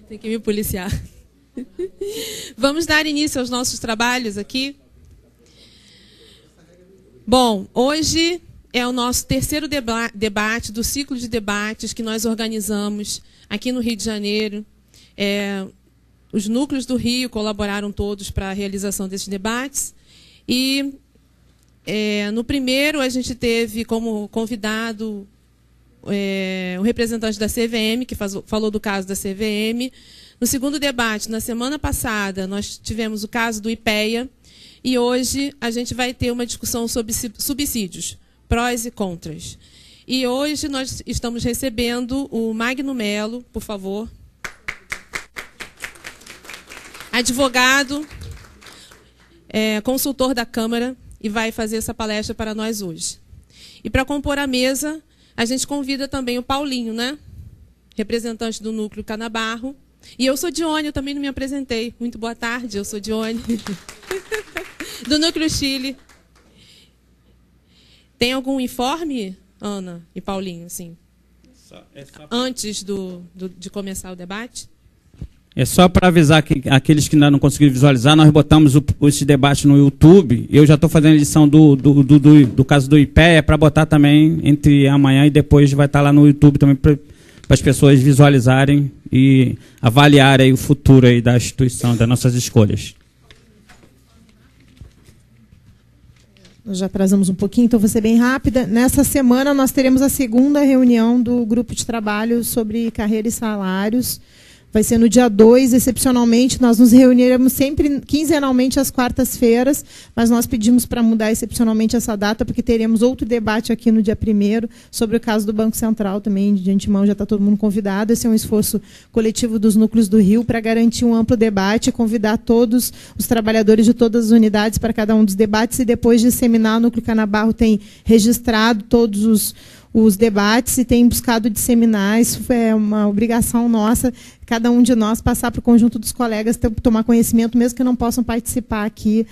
Tem que me policiar. Vamos dar início aos nossos trabalhos aqui. Bom, hoje é o nosso terceiro debate do ciclo de debates que nós organizamos aqui no Rio de Janeiro. Os núcleos do Rio colaboraram todos para a realização desses debates. E no primeiro a gente teve como convidado o representante da CVM, que falou do caso da CVM. No segundo debate, na semana passada, nós tivemos o caso do IPEA. E hoje a gente vai ter uma discussão sobre subsídios, prós e contras. E hoje nós estamos recebendo o Magno Melo, por favor. Advogado, consultor da Câmara, e vai fazer essa palestra para nós hoje. E para compor a mesa, a gente convida também o Paulinho, né? Representante do Núcleo Canabarro. E eu sou Dione, eu também não me apresentei. Muito boa tarde, eu sou Dione. Do Núcleo Chile. Tem algum informe, Ana e Paulinho, assim, antes de começar o debate? É só para avisar que aqueles que ainda não conseguiram visualizar, nós botamos esse debate no YouTube. Eu já estou fazendo a edição do caso do IPEA para botar também entre amanhã e depois vai estar lá no YouTube também para as pessoas visualizarem e avaliarem o futuro aí da instituição, das nossas escolhas. Nós já atrasamos um pouquinho, então vou ser bem rápida. Nessa semana nós teremos a segunda reunião do grupo de trabalho sobre carreira e salários. Vai ser no dia 2, excepcionalmente. Nós nos reuniremos sempre quinzenalmente às quartas-feiras, mas nós pedimos para mudar excepcionalmente essa data, porque teremos outro debate aqui no dia 1º sobre o caso do Banco Central também. De antemão já está todo mundo convidado. Esse é um esforço coletivo dos núcleos do Rio para garantir um amplo debate e convidar todos os trabalhadores de todas as unidades para cada um dos debates. E depois de disseminar, o Núcleo Canabarro tem registrado todos os debates e tem buscado disseminar. Isso é uma obrigação nossa, cada um de nós passar para o conjunto dos colegas tomar conhecimento, mesmo que não possam participar aqui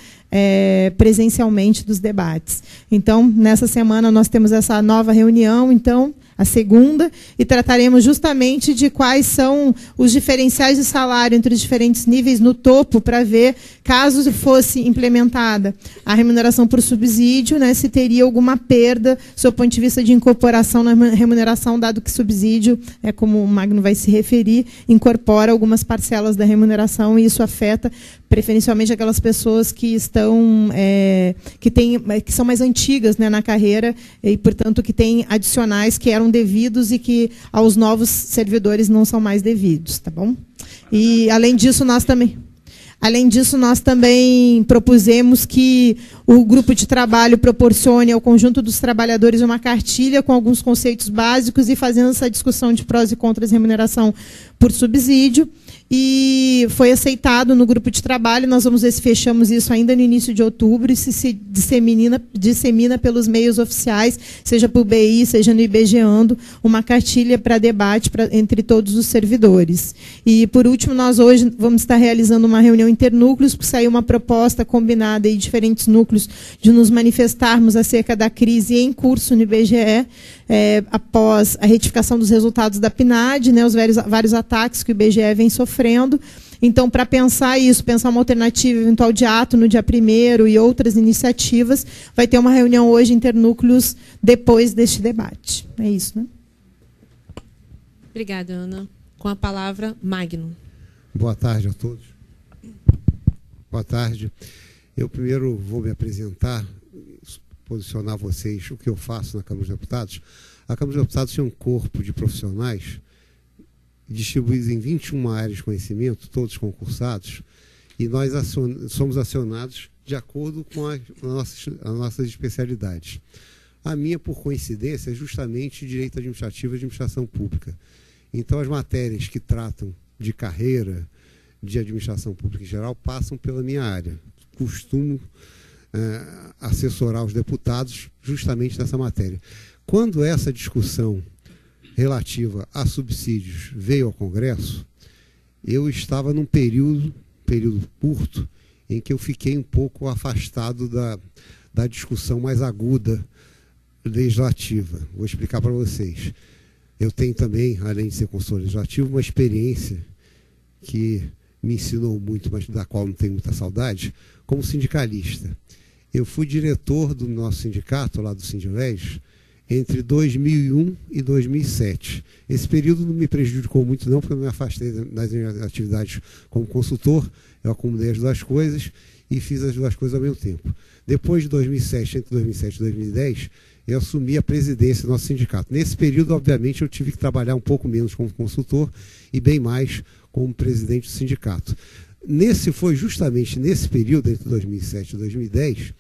presencialmente dos debates. Então, nessa semana nós temos essa nova reunião, então, a segunda, e trataremos justamente de quais são os diferenciais de salário entre os diferentes níveis no topo, para ver, caso fosse implementada a remuneração por subsídio, né, se teria alguma perda, do ponto de vista de incorporação na remuneração, dado que subsídio, como o Magno vai se referir, incorpora algumas parcelas da remuneração, e isso afeta preferencialmente aquelas pessoas que estão que são mais antigas, né, na carreira e, portanto, que têm adicionais que eram devidos e que aos novos servidores não são mais devidos, tá bom? E além disso nós também propusemos que o grupo de trabalho proporcione ao conjunto dos trabalhadores uma cartilha com alguns conceitos básicos e fazendo essa discussão de prós e contras de remuneração por subsídio. E foi aceitado no grupo de trabalho. Nós vamos ver se fechamos isso ainda no início de outubro e se dissemina pelos meios oficiais, seja por BI, seja no IBGEando, uma cartilha para debate entre todos os servidores. E, por último, nós hoje vamos estar realizando uma reunião internúcleos, porque saiu uma proposta combinada em diferentes núcleos de nos manifestarmos acerca da crise em curso no IBGE, após a retificação dos resultados da PNAD, né, os vários ataques que o IBGE vem sofrendo. Então, para pensar isso, pensar uma alternativa eventual de ato no dia 1º e outras iniciativas, vai ter uma reunião hoje internúcleos depois deste debate. É isso, né? Obrigada, Ana. Com a palavra, Magno. Boa tarde a todos. Boa tarde. Eu primeiro vou me apresentar, posicionar vocês o que eu faço na Câmara dos Deputados. A Câmara dos Deputados tem um corpo de profissionais distribuídos em 21 áreas de conhecimento, todos concursados, e nós somos acionados de acordo com as nossas especialidades. A minha, por coincidência, é justamente Direito Administrativo e Administração Pública. Então, as matérias que tratam de carreira, de administração pública em geral, passam pela minha área. Costumo assessorar os deputados justamente nessa matéria. Quando essa discussão relativa a subsídios veio ao Congresso, eu estava num período curto em que eu fiquei um pouco afastado da discussão mais aguda legislativa. Vou explicar para vocês. Eu tenho também, além de ser consultor legislativo, uma experiência que me ensinou muito, mas da qual não tenho muita saudade, como sindicalista. Eu fui diretor do nosso sindicato, lá do Sindilés, entre 2001 e 2007. Esse período não me prejudicou muito não, porque eu me afastei das minhas atividades como consultor, eu acumulei as duas coisas e fiz as duas coisas ao mesmo tempo. Depois de 2007, entre 2007 e 2010, eu assumi a presidência do nosso sindicato. Nesse período, obviamente, eu tive que trabalhar um pouco menos como consultor e bem mais como presidente do sindicato. Foi justamente nesse período, entre 2007 e 2010,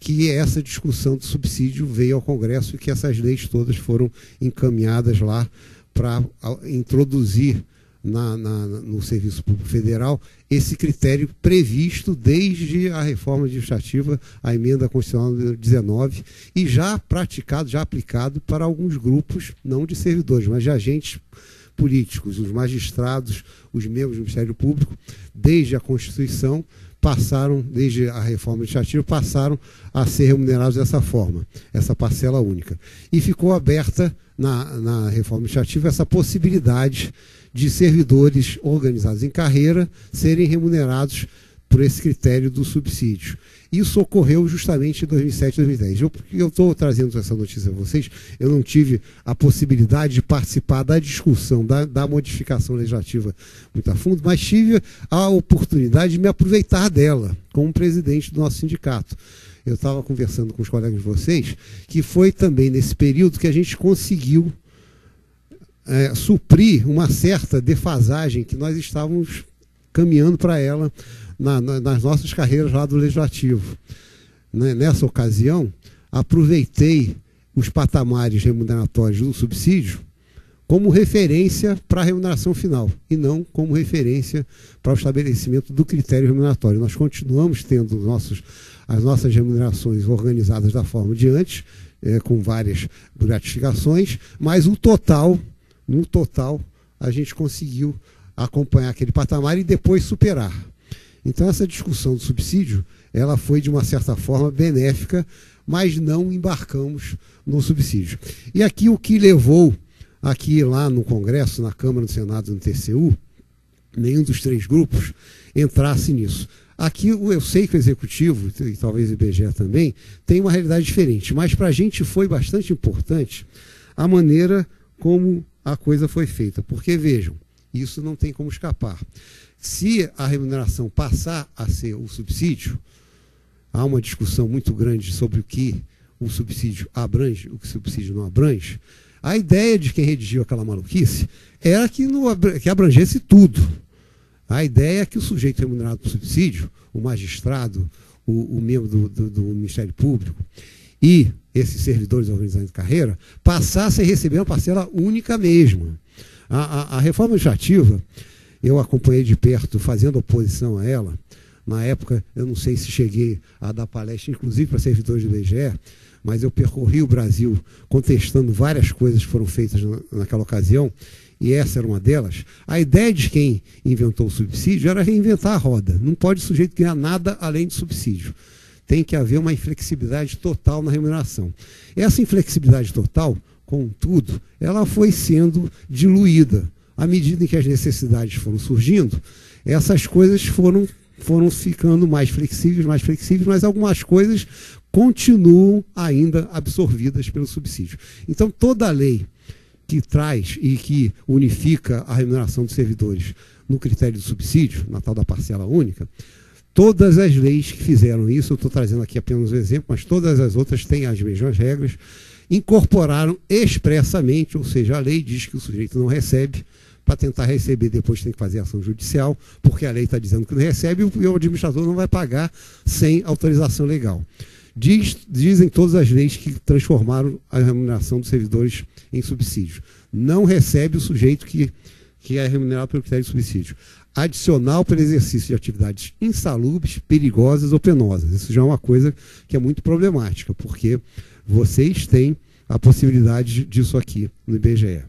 que essa discussão do subsídio veio ao Congresso e que essas leis todas foram encaminhadas lá para introduzir no Serviço Público Federal esse critério previsto desde a reforma administrativa, a emenda constitucional número 19, e já praticado, já aplicado para alguns grupos, não de servidores, mas de agentes políticos, os magistrados, os membros do Ministério Público, desde a Constituição, desde a reforma administrativa, passaram a ser remunerados dessa forma, essa parcela única. E ficou aberta na reforma administrativa essa possibilidade de servidores organizados em carreira serem remunerados por esse critério do subsídio. Isso ocorreu justamente em 2007 e 2010. Eu estou trazendo essa notícia a vocês, eu não tive a possibilidade de participar da discussão, da modificação legislativa muito a fundo, mas tive a oportunidade de me aproveitar dela como presidente do nosso sindicato. Eu estava conversando com os colegas de vocês, que foi também nesse período que a gente conseguiu suprir uma certa defasagem que nós estávamos caminhando para ela nas nossas carreiras lá do Legislativo. Nessa ocasião, aproveitei os patamares remuneratórios do subsídio como referência para a remuneração final, e não como referência para o estabelecimento do critério remuneratório. Nós continuamos tendo as nossas remunerações organizadas da forma de antes, com várias gratificações, mas no total, a gente conseguiu acompanhar aquele patamar e depois superar. Então, essa discussão do subsídio, ela foi, de uma certa forma, benéfica, mas não embarcamos no subsídio. E aqui o que levou, aqui lá no Congresso, na Câmara, no Senado e no TCU, nenhum dos três grupos entrasse nisso. Aqui eu sei que o Executivo, e talvez o IBGE também, tem uma realidade diferente, mas para a gente foi bastante importante a maneira como a coisa foi feita. Porque, vejam, isso não tem como escapar. Se a remuneração passar a ser o subsídio, há uma discussão muito grande sobre o que o subsídio abrange, o que o subsídio não abrange. A ideia de quem redigiu aquela maluquice era que abrangesse tudo. A ideia é que o sujeito remunerado por subsídio, o magistrado, o membro do Ministério Público e esses servidores organizados de carreira passassem a receber uma parcela única mesmo. A reforma administrativa, eu acompanhei de perto, fazendo oposição a ela. Na época, eu não sei se cheguei a dar palestra, inclusive para servidores do IBGE, mas eu percorri o Brasil contestando várias coisas que foram feitas naquela ocasião, e essa era uma delas. A ideia de quem inventou o subsídio era reinventar a roda. Não pode o sujeito ganhar nada além de subsídio. Tem que haver uma inflexibilidade total na remuneração. Essa inflexibilidade total, contudo, ela foi sendo diluída. À medida em que as necessidades foram surgindo, essas coisas foram ficando mais flexíveis, mas algumas coisas continuam ainda absorvidas pelo subsídio. Então, toda a lei que traz e que unifica a remuneração dos servidores no critério do subsídio, na tal da parcela única, todas as leis que fizeram isso, eu estou trazendo aqui apenas um exemplo, mas todas as outras têm as mesmas regras, incorporaram expressamente, ou seja, a lei diz que o sujeito não recebe, para tentar receber depois tem que fazer ação judicial, porque a lei está dizendo que não recebe e o administrador não vai pagar sem autorização legal. Dizem todas as leis que transformaram a remuneração dos servidores em subsídio. Não recebe o sujeito que é remunerado pelo critério de subsídio. Adicional pelo exercício de atividades insalubres, perigosas ou penosas. Isso já é uma coisa que é muito problemática, porque vocês têm a possibilidade disso aqui no IBGE.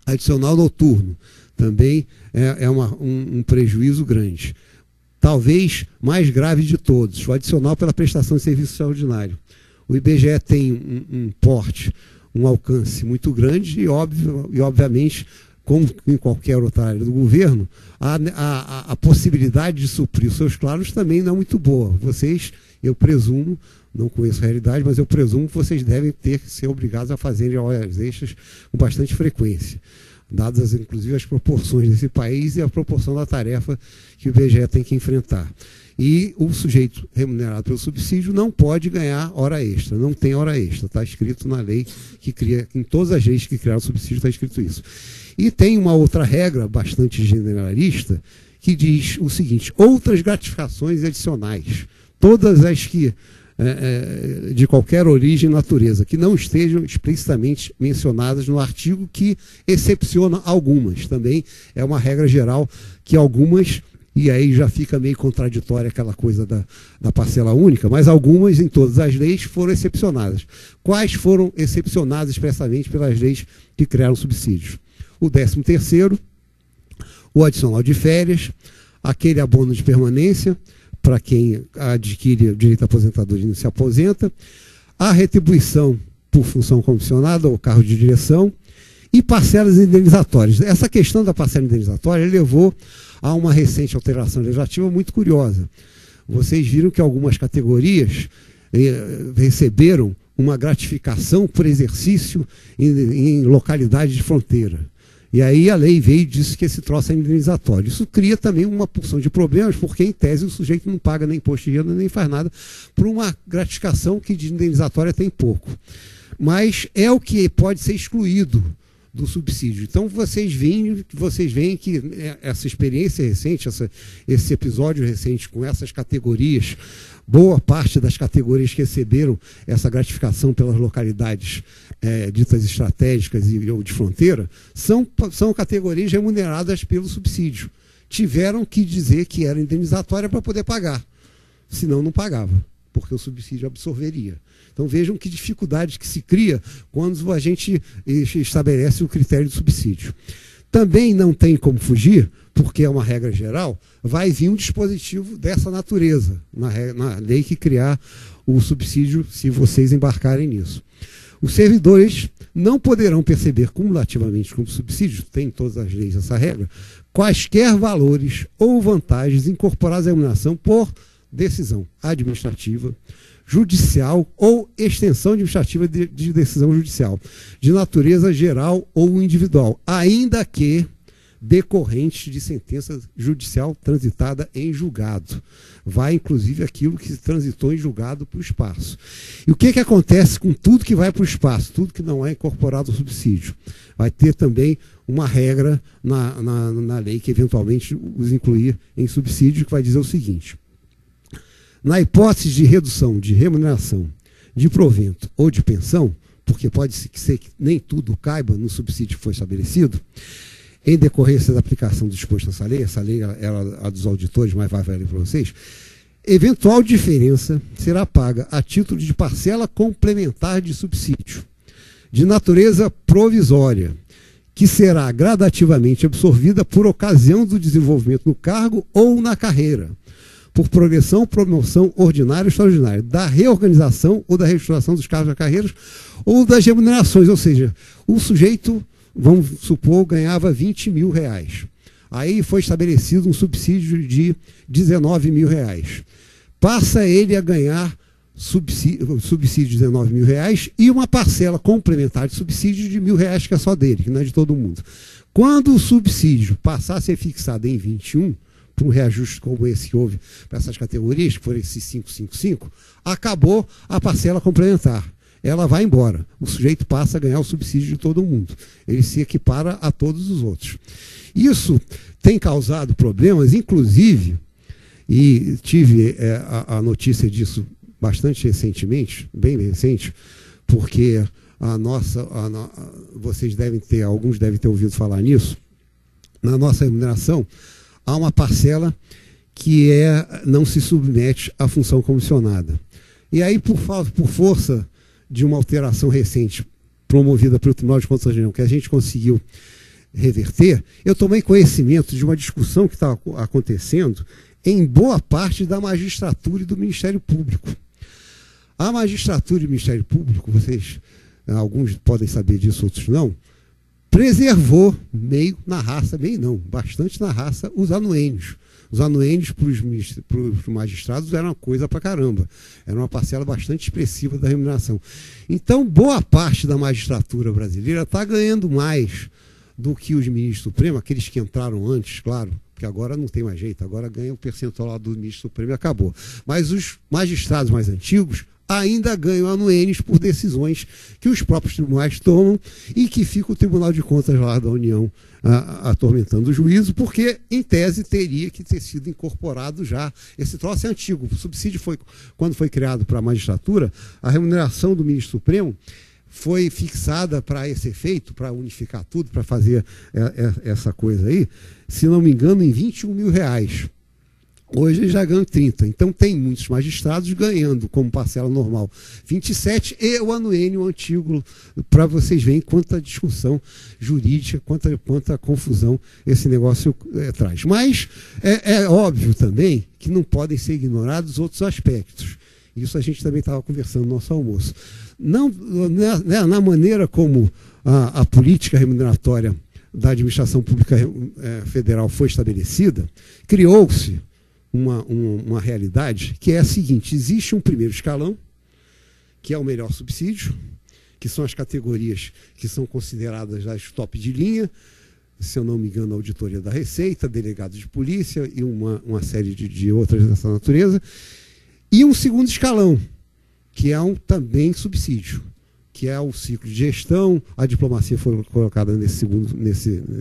Adicional noturno também é um prejuízo grande. Talvez mais grave de todos, o adicional pela prestação de serviço extraordinário. O IBGE tem um porte, um alcance muito grande e obviamente, como em qualquer outra área do governo, a possibilidade de suprir os seus claros também não é muito boa. Vocês, eu presumo, não conheço a realidade, mas eu presumo que vocês devem ser obrigados a fazerem horas extras com bastante frequência, dadas inclusive as proporções desse país e a proporção da tarefa que o IBGE tem que enfrentar. E o sujeito remunerado pelo subsídio não pode ganhar hora extra, não tem hora extra, está escrito na lei que cria, em todas as leis que criaram o subsídio está escrito isso. E tem uma outra regra bastante generalista que diz o seguinte: outras gratificações adicionais, todas as que de qualquer origem e natureza, que não estejam explicitamente mencionadas no artigo, que excepciona algumas. Também é uma regra geral que algumas, e aí já fica meio contraditória aquela coisa da parcela única, mas algumas em todas as leis foram excepcionadas. Quais foram excepcionadas expressamente pelas leis que criaram subsídios? O 13º, o adicional de férias, aquele abono de permanência, para quem adquire o direito à aposentadoria e não se aposenta, a retribuição por função comissionada ou cargo de direção e parcelas indenizatórias. Essa questão da parcela indenizatória levou a uma recente alteração legislativa muito curiosa. Vocês viram que algumas categorias receberam uma gratificação por exercício em localidade de fronteira. E aí a lei veio e disse que esse troço é indenizatório. Isso cria também uma porção de problemas, porque em tese o sujeito não paga nem imposto de renda, nem faz nada por uma gratificação que de indenizatória tem pouco. Mas é o que pode ser excluído do subsídio. Então vocês veem que essa experiência recente, esse episódio recente com essas categorias, boa parte das categorias que receberam essa gratificação pelas localidades ditas estratégicas ou de fronteira, são categorias remuneradas pelo subsídio. Tiveram que dizer que era indenizatória para poder pagar, senão não pagava, porque o subsídio absorveria. Então vejam que dificuldade que se cria quando a gente estabelece o critério de subsídio. Também não tem como fugir, porque é uma regra geral, vai vir um dispositivo dessa natureza, na lei que criar o subsídio, se vocês embarcarem nisso. Os servidores não poderão perceber cumulativamente como subsídio, tem em todas as leis essa regra, quaisquer valores ou vantagens incorporados à remuneração por decisão administrativa, judicial ou extensão administrativa de decisão judicial, de natureza geral ou individual, ainda que decorrente de sentença judicial transitada em julgado. Vai, inclusive, aquilo que transitou em julgado para o espaço. E o que acontece com tudo que vai para o espaço, tudo que não é incorporado ao subsídio? Vai ter também uma regra na lei que eventualmente os incluir em subsídio, que vai dizer o seguinte: na hipótese de redução de remuneração, de provento ou de pensão, porque pode ser que nem tudo caiba no subsídio que foi estabelecido, em decorrência da aplicação do disposto nessa lei, essa lei era a dos auditores, mas vai valer para vocês, eventual diferença será paga a título de parcela complementar de subsídio, de natureza provisória, que será gradativamente absorvida por ocasião do desenvolvimento no cargo ou na carreira, por progressão, promoção ordinária ou extraordinária, da reorganização ou da reestruturação dos cargos da carreira ou das remunerações. Ou seja, o sujeito, vamos supor, ganhava 20 mil reais. Aí foi estabelecido um subsídio de 19 mil reais. Passa ele a ganhar subsídio de 19 mil reais e uma parcela complementar de subsídio de R$1.000, que é só dele, que não é de todo mundo. Quando o subsídio passar a ser fixado em 21, para um reajuste como esse que houve para essas categorias, que foram esses 555, acabou a parcela complementar. Ela vai embora. O sujeito passa a ganhar o subsídio de todo mundo. Ele se equipara a todos os outros. Isso tem causado problemas, inclusive, e tive a notícia disso bastante recentemente, bem recente, porque vocês alguns devem ter ouvido falar nisso, na nossa remuneração, há uma parcela que não se submete à função comissionada. E aí, por força de uma alteração recente promovida pelo Tribunal de Contas da União, que a gente conseguiu reverter, eu tomei conhecimento de uma discussão que está acontecendo em boa parte da magistratura e do Ministério Público. A magistratura e o Ministério Público, alguns podem saber disso, outros não, preservou meio na raça, meio não, bastante na raça, os anuênios. Os anuênios para os magistrados era uma coisa pra caramba. Era uma parcela bastante expressiva da remuneração. Então, boa parte da magistratura brasileira está ganhando mais do que os ministros supremos, aqueles que entraram antes, claro, porque agora não tem mais jeito, agora ganha o percentual lá do ministro supremo e acabou. Mas os magistrados mais antigos ainda ganham anuênios por decisões que os próprios tribunais tomam e que fica o Tribunal de Contas lá da União atormentando o juízo, porque, em tese, teria que ter sido incorporado já. Esse troço é antigo. O subsídio foi, quando foi criado para a magistratura, a remuneração do ministro supremo foi fixada para esse efeito, para unificar tudo, para fazer essa coisa aí, se não me engano, em R$21 mil. Hoje eles já ganham 30. Então tem muitos magistrados ganhando como parcela normal 27 e o anuênio antigo, para vocês verem quanta discussão jurídica, quanta confusão esse negócio traz. Mas é óbvio também que não podem ser ignorados outros aspectos. Isso a gente também estava conversando no nosso almoço. Não, na maneira como a política remuneratória da administração pública federal foi estabelecida, criou-se uma realidade que é a seguinte: existe um primeiro escalão, que é o melhor subsídio, que são as categorias que são consideradas as top de linha, se eu não me engano, a auditoria da Receita, delegado de polícia e uma série de outras dessa natureza, e um segundo escalão, que é também subsídio, que é o ciclo de gestão, a diplomacia foi colocada nesse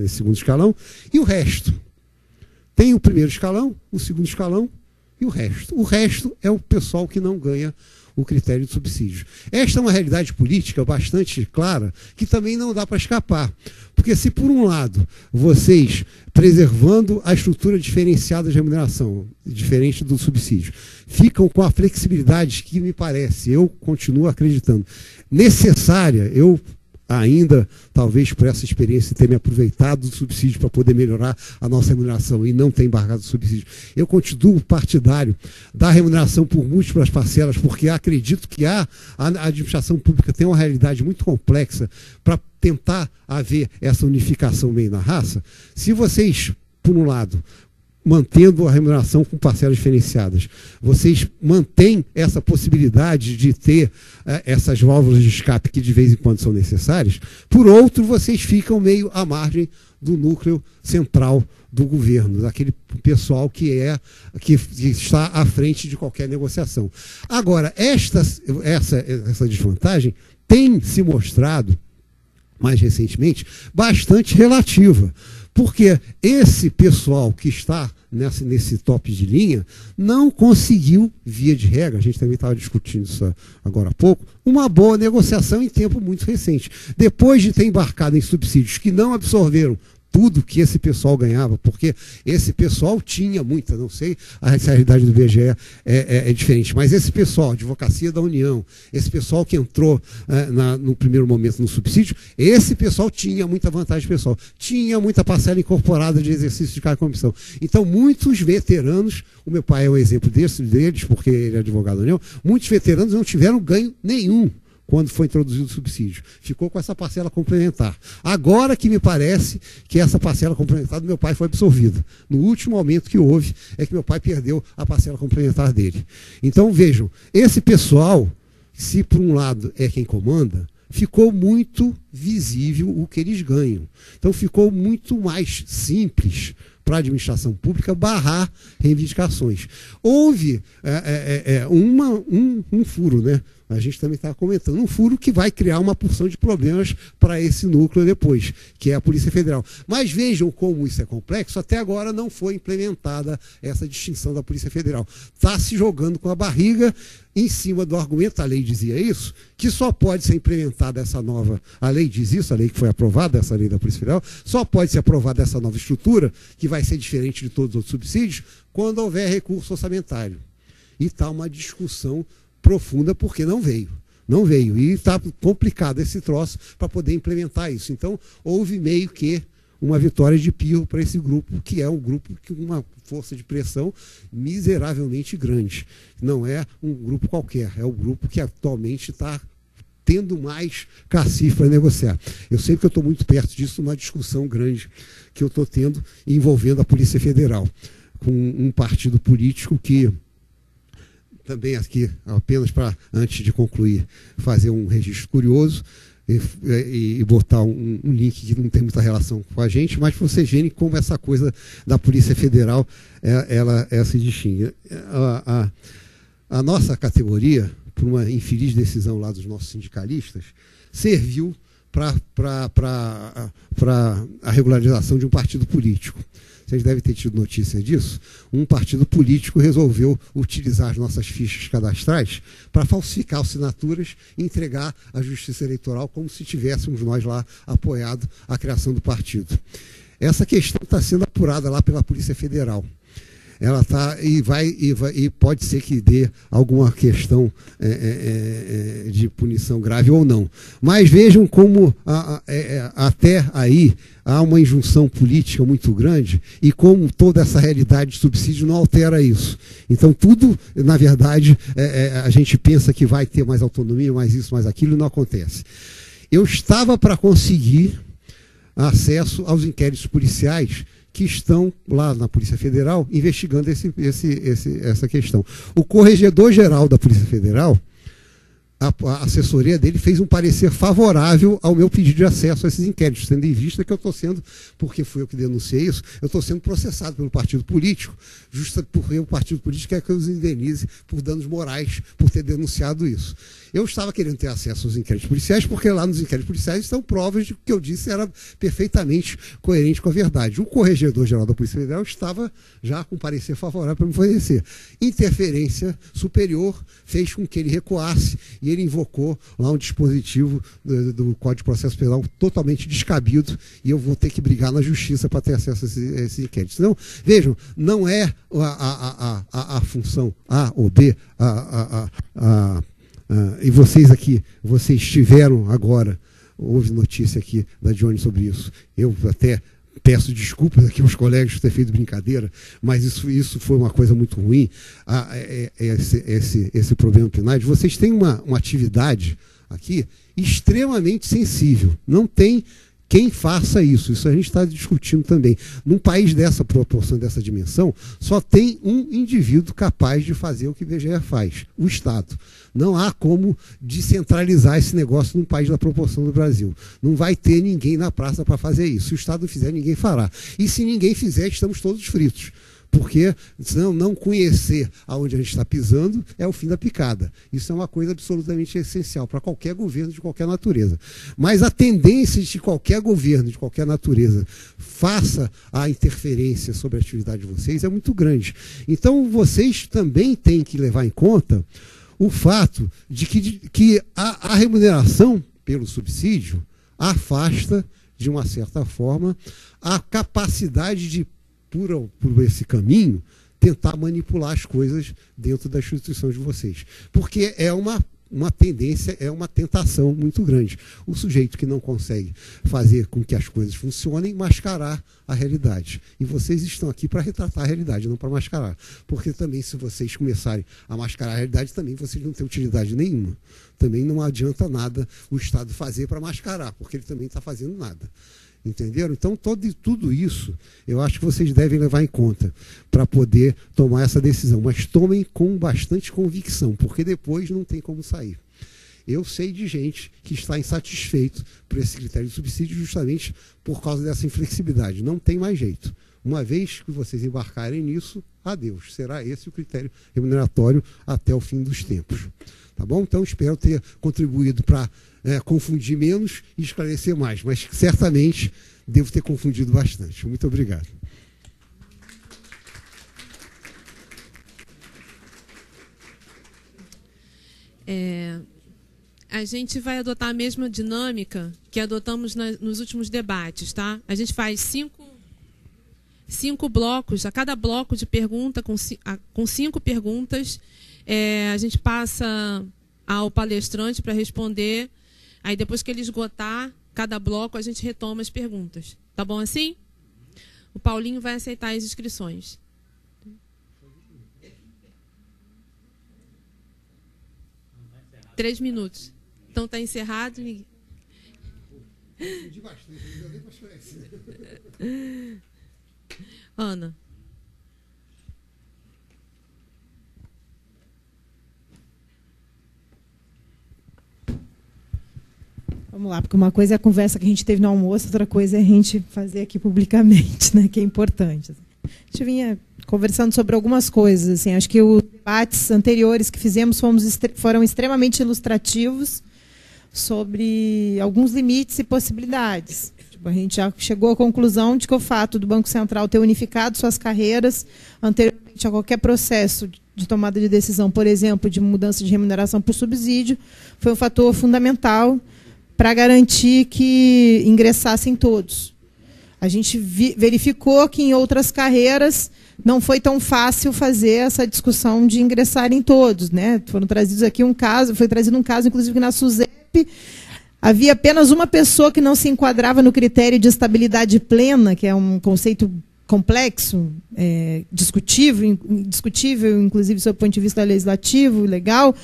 segundo escalão, e o resto. Tem o primeiro escalão, o segundo escalão e o resto. O resto é o pessoal que não ganha o critério de subsídio. Esta é uma realidade política bastante clara que também não dá para escapar. Porque se, por um lado, vocês, preservando a estrutura diferenciada de remuneração, diferente do subsídio, ficam com a flexibilidade que me parece, eu continuo acreditando, necessária, eu ainda, talvez por essa experiência, ter me aproveitado do subsídio para poder melhorar a nossa remuneração e não ter embargado o subsídio. Eu continuo partidário da remuneração por múltiplas parcelas, porque acredito que a administração pública tem uma realidade muito complexa para tentar haver essa unificação meio na raça. Se vocês, por um lado, mantendo a remuneração com parcelas diferenciadas, vocês mantêm essa possibilidade de ter essas válvulas de escape que de vez em quando são necessárias. Por outro, vocês ficam meio à margem do núcleo central do governo, daquele pessoal que está à frente de qualquer negociação. Agora, essa desvantagem tem se mostrado, mais recentemente, bastante relativa. Porque esse pessoal que está nesse top de linha não conseguiu, via de regra, a gente também estava discutindo isso agora há pouco, uma boa negociação em tempo muito recente. Depois de ter embarcado em subsídios que não absorveram tudo que esse pessoal ganhava, porque esse pessoal tinha muita, não sei a realidade do IBGE é diferente, mas esse pessoal, Advocacia da União, esse pessoal que entrou no primeiro momento no subsídio, esse pessoal tinha muita vantagem pessoal, tinha muita parcela incorporada de exercício de cargo e comissão. Então, muitos veteranos, o meu pai é um exemplo deles, porque ele é advogado da União, muitos veteranos não tiveram ganho nenhum quando foi introduzido o subsídio. Ficou com essa parcela complementar. Agora que me parece que essa parcela complementar do meu pai foi absorvida. No último aumento que houve, é que meu pai perdeu a parcela complementar dele. Então, vejam, esse pessoal, se por um lado é quem comanda, ficou muito visível o que eles ganham. Então, ficou muito mais simples para a administração pública barrar reivindicações. Houve um furo, né? A gente também estava comentando, um furo que vai criar uma porção de problemas para esse núcleo depois, que é a Polícia Federal. Mas vejam como isso é complexo, até agora não foi implementada essa distinção da Polícia Federal. Está se jogando com a barriga em cima do argumento, a lei dizia isso, que só pode ser implementada essa nova, a lei diz isso, a lei que foi aprovada, essa lei da Polícia Federal, só pode ser aprovada essa nova estrutura, que vai ser diferente de todos os outros subsídios, quando houver recurso orçamentário. E está uma discussão profunda porque não veio. E está complicado esse troço para poder implementar isso. Então, houve meio que uma vitória de pirro para esse grupo, que é um grupo com uma força de pressão miseravelmente grande. Não é um grupo qualquer, é o grupo que atualmente está tendo mais cacife para negociar. Eu sei que eu estou muito perto disso, numa discussão grande que eu estou tendo envolvendo a Polícia Federal, com um partido político que também aqui, apenas para, antes de concluir, fazer um registro curioso e botar um link que não tem muita relação com a gente, mas para vocês verem como essa coisa da Polícia Federal ela se distingue. A nossa categoria, por uma infeliz decisão lá dos nossos sindicalistas, serviu para a regularização de um partido político. Vocês devem ter tido notícia disso. Um partido político resolveu utilizar as nossas fichas cadastrais para falsificar assinaturas e entregar à Justiça Eleitoral como se tivéssemos nós lá apoiado a criação do partido. Essa questão está sendo apurada lá pela Polícia Federal. Ela está e pode ser que dê alguma questão de punição grave ou não. Mas vejam como até aí há uma injunção política muito grande e como toda essa realidade de subsídio não altera isso. Então tudo, na verdade, a gente pensa que vai ter mais autonomia, mais isso, mais aquilo, e não acontece. Eu estava para conseguir acesso aos inquéritos policiais que estão lá na Polícia Federal investigando essa questão. O Corregedor-Geral da Polícia Federal, a assessoria dele fez um parecer favorável ao meu pedido de acesso a esses inquéritos, tendo em vista que eu estou sendo, porque fui eu que denunciei isso, eu estou sendo processado pelo partido político, justo porque o partido político quer que eu os indenize por danos morais por ter denunciado isso. Eu estava querendo ter acesso aos inquéritos policiais, porque lá nos inquéritos policiais estão provas de que o que eu disse era perfeitamente coerente com a verdade. O Corregedor-Geral da Polícia Federal estava já com parecer favorável para me fornecer. Interferência superior fez com que ele recuasse e ele invocou lá um dispositivo do Código de Processo Penal totalmente descabido e eu vou ter que brigar na justiça para ter acesso a esses inquéritos. Então, vejam, não é a função A ou B, e vocês aqui, vocês tiveram agora, houve notícia aqui da Johnny sobre isso, eu até peço desculpas aqui aos colegas por ter feito brincadeira, mas isso foi uma coisa muito ruim, esse problema PNAD. Vocês têm uma atividade aqui extremamente sensível, não tem quem faça isso a gente está discutindo também. Num país dessa proporção, dessa dimensão, só tem um indivíduo capaz de fazer o que o IBGE faz, o Estado. Não há como descentralizar esse negócio num país da proporção do Brasil. Não vai ter ninguém na praça para fazer isso. Se o Estado não fizer, ninguém fará. E se ninguém fizer, estamos todos fritos. Porque senão, não conhecer aonde a gente está pisando é o fim da picada. Isso é uma coisa absolutamente essencial para qualquer governo de qualquer natureza. Mas a tendência de qualquer governo de qualquer natureza faça a interferência sobre a atividade de vocês é muito grande. Então vocês também têm que levar em conta o fato de que a remuneração pelo subsídio afasta, de uma certa forma, a capacidade de por esse caminho, tentar manipular as coisas dentro da instituição de vocês. Porque é uma tendência, é uma tentação muito grande. O sujeito que não consegue fazer com que as coisas funcionem, mascarar a realidade. E vocês estão aqui para retratar a realidade, não para mascarar. Porque também, se vocês começarem a mascarar a realidade, também vocês não têm utilidade nenhuma. Também não adianta nada o Estado fazer para mascarar, porque ele também está fazendo nada. Entenderam? Então, tudo isso, eu acho que vocês devem levar em conta para poder tomar essa decisão. Mas tomem com bastante convicção, porque depois não tem como sair. Eu sei de gente que está insatisfeito por esse critério de subsídio justamente por causa dessa inflexibilidade. Não tem mais jeito. Uma vez que vocês embarcarem nisso, adeus. Será esse o critério remuneratório até o fim dos tempos. Tá bom? Então, espero ter contribuído para confundir menos e esclarecer mais, mas certamente devo ter confundido bastante. Muito obrigado. A gente vai adotar a mesma dinâmica que adotamos nos últimos debates, tá? A gente faz cinco blocos, a cada bloco de pergunta com 5 perguntas, a gente passa ao palestrante para responder. Aí, depois que ele esgotar cada bloco, a gente retoma as perguntas. Tá bom assim? O Paulinho vai aceitar as inscrições. Três minutos. Então está encerrado. Ana. Vamos lá, porque uma coisa é a conversa que a gente teve no almoço, outra coisa é a gente fazer aqui publicamente, né, que é importante. A gente vinha conversando sobre algumas coisas. Assim, acho que os debates anteriores que fizemos foram extremamente ilustrativos sobre alguns limites e possibilidades. Tipo, a gente já chegou à conclusão de que o fato do Banco Central ter unificado suas carreiras anteriormente a qualquer processo de tomada de decisão, por exemplo, de mudança de remuneração por subsídio, foi um fator fundamental para garantir que ingressassem todos. A gente verificou que em outras carreiras não foi tão fácil fazer essa discussão de ingressarem todos, né? Foram trazidos aqui foi trazido um caso, inclusive, que na SUSEP havia apenas uma pessoa que não se enquadrava no critério de estabilidade plena, que é um conceito complexo, discutível, inclusive, sob o ponto de vista legislativo e legal,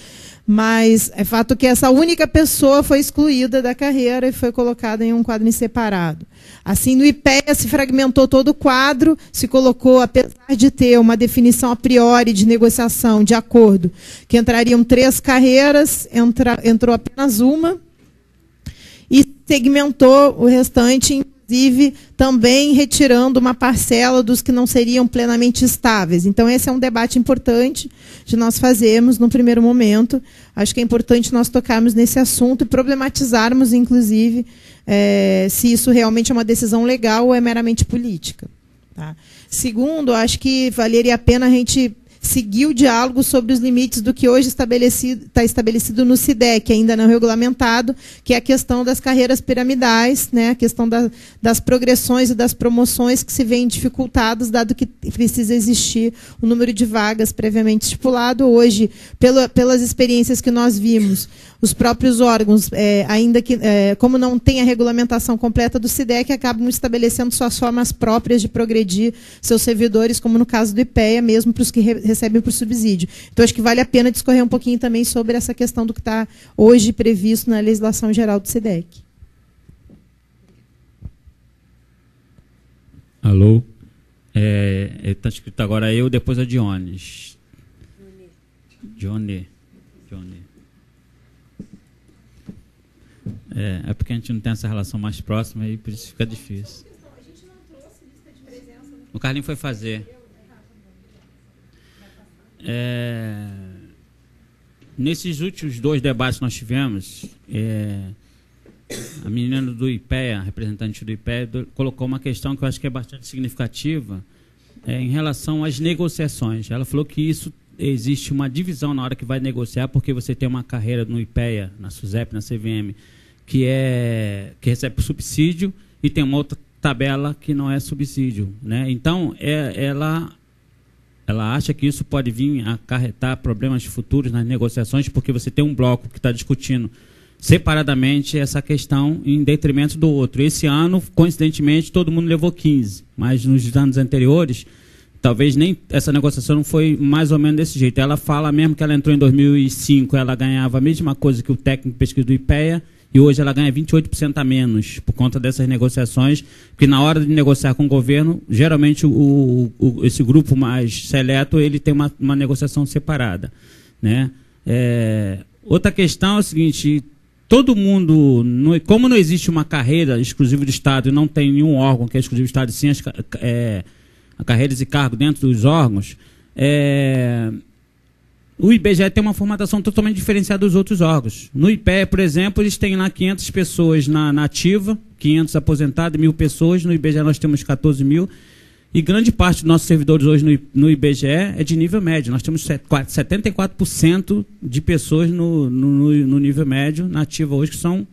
mas é fato que essa única pessoa foi excluída da carreira e foi colocada em um quadro separado. Assim, no IPEA se fragmentou todo o quadro, se colocou, apesar de ter uma definição a priori de negociação, de acordo, que entrariam 3 carreiras, entrou apenas uma, e segmentou o restante, inclusive também retirando uma parcela dos que não seriam plenamente estáveis. Então, esse é um debate importante de nós fazermos no primeiro momento. Acho que é importante nós tocarmos nesse assunto e problematizarmos, inclusive, se isso realmente é uma decisão legal ou é meramente política. Tá? Segundo, acho que valeria a pena a gente seguir o diálogo sobre os limites do que hoje está estabelecido no SIDEC, ainda não regulamentado, que é a questão das carreiras piramidais, né, a questão das progressões e das promoções que se veem dificultadas, dado que precisa existir o número de vagas previamente estipulado. Hoje, pelas experiências que nós vimos, os próprios órgãos, ainda que, como não tem a regulamentação completa do SIDEC, acabam estabelecendo suas formas próprias de progredir seus servidores, como no caso do IPEA, mesmo para os que recebem por subsídio. Então, acho que vale a pena discorrer um pouquinho também sobre essa questão do que está hoje previsto na legislação geral do SIDEC. Alô? Está escrito agora eu, depois a Diones. Johnny. É porque a gente não tem essa relação mais próxima e por isso fica difícil. O Carlinhos foi fazer. Nesses últimos 2 debates que nós tivemos, a menina do IPEA, a representante do IPEA, colocou uma questão que eu acho que é bastante significativa em relação às negociações. Ela falou que isso existe uma divisão na hora que vai negociar, porque você tem uma carreira no IPEA, na SUSEP, na CVM, que recebe subsídio, e tem uma outra tabela que não é subsídio, né? Então, ela acha que isso pode vir a acarretar problemas futuros nas negociações, porque você tem um bloco que está discutindo separadamente essa questão em detrimento do outro. Esse ano, coincidentemente, todo mundo levou 15, mas nos anos anteriores, talvez nem essa negociação não foi mais ou menos desse jeito. Ela fala mesmo que ela entrou em 2005, ela ganhava a mesma coisa que o técnico de pesquisa do IPEA, e hoje ela ganha 28% a menos por conta dessas negociações, porque na hora de negociar com o governo, geralmente esse grupo mais seleto, ele tem uma negociação separada, né? Outra questão é o seguinte: todo mundo, como não existe uma carreira exclusiva do Estado e não tem nenhum órgão que é exclusivo do Estado, sim as carreiras e cargos dentro dos órgãos, o IBGE tem uma formatação totalmente diferenciada dos outros órgãos. No IPEA, por exemplo, eles têm lá 500 pessoas na ativa, 500 aposentados, 1.000 pessoas. No IBGE nós temos 14 mil. E grande parte dos nossos servidores hoje no IBGE é de nível médio. Nós temos 74% de pessoas no nível médio, na ativa hoje, que são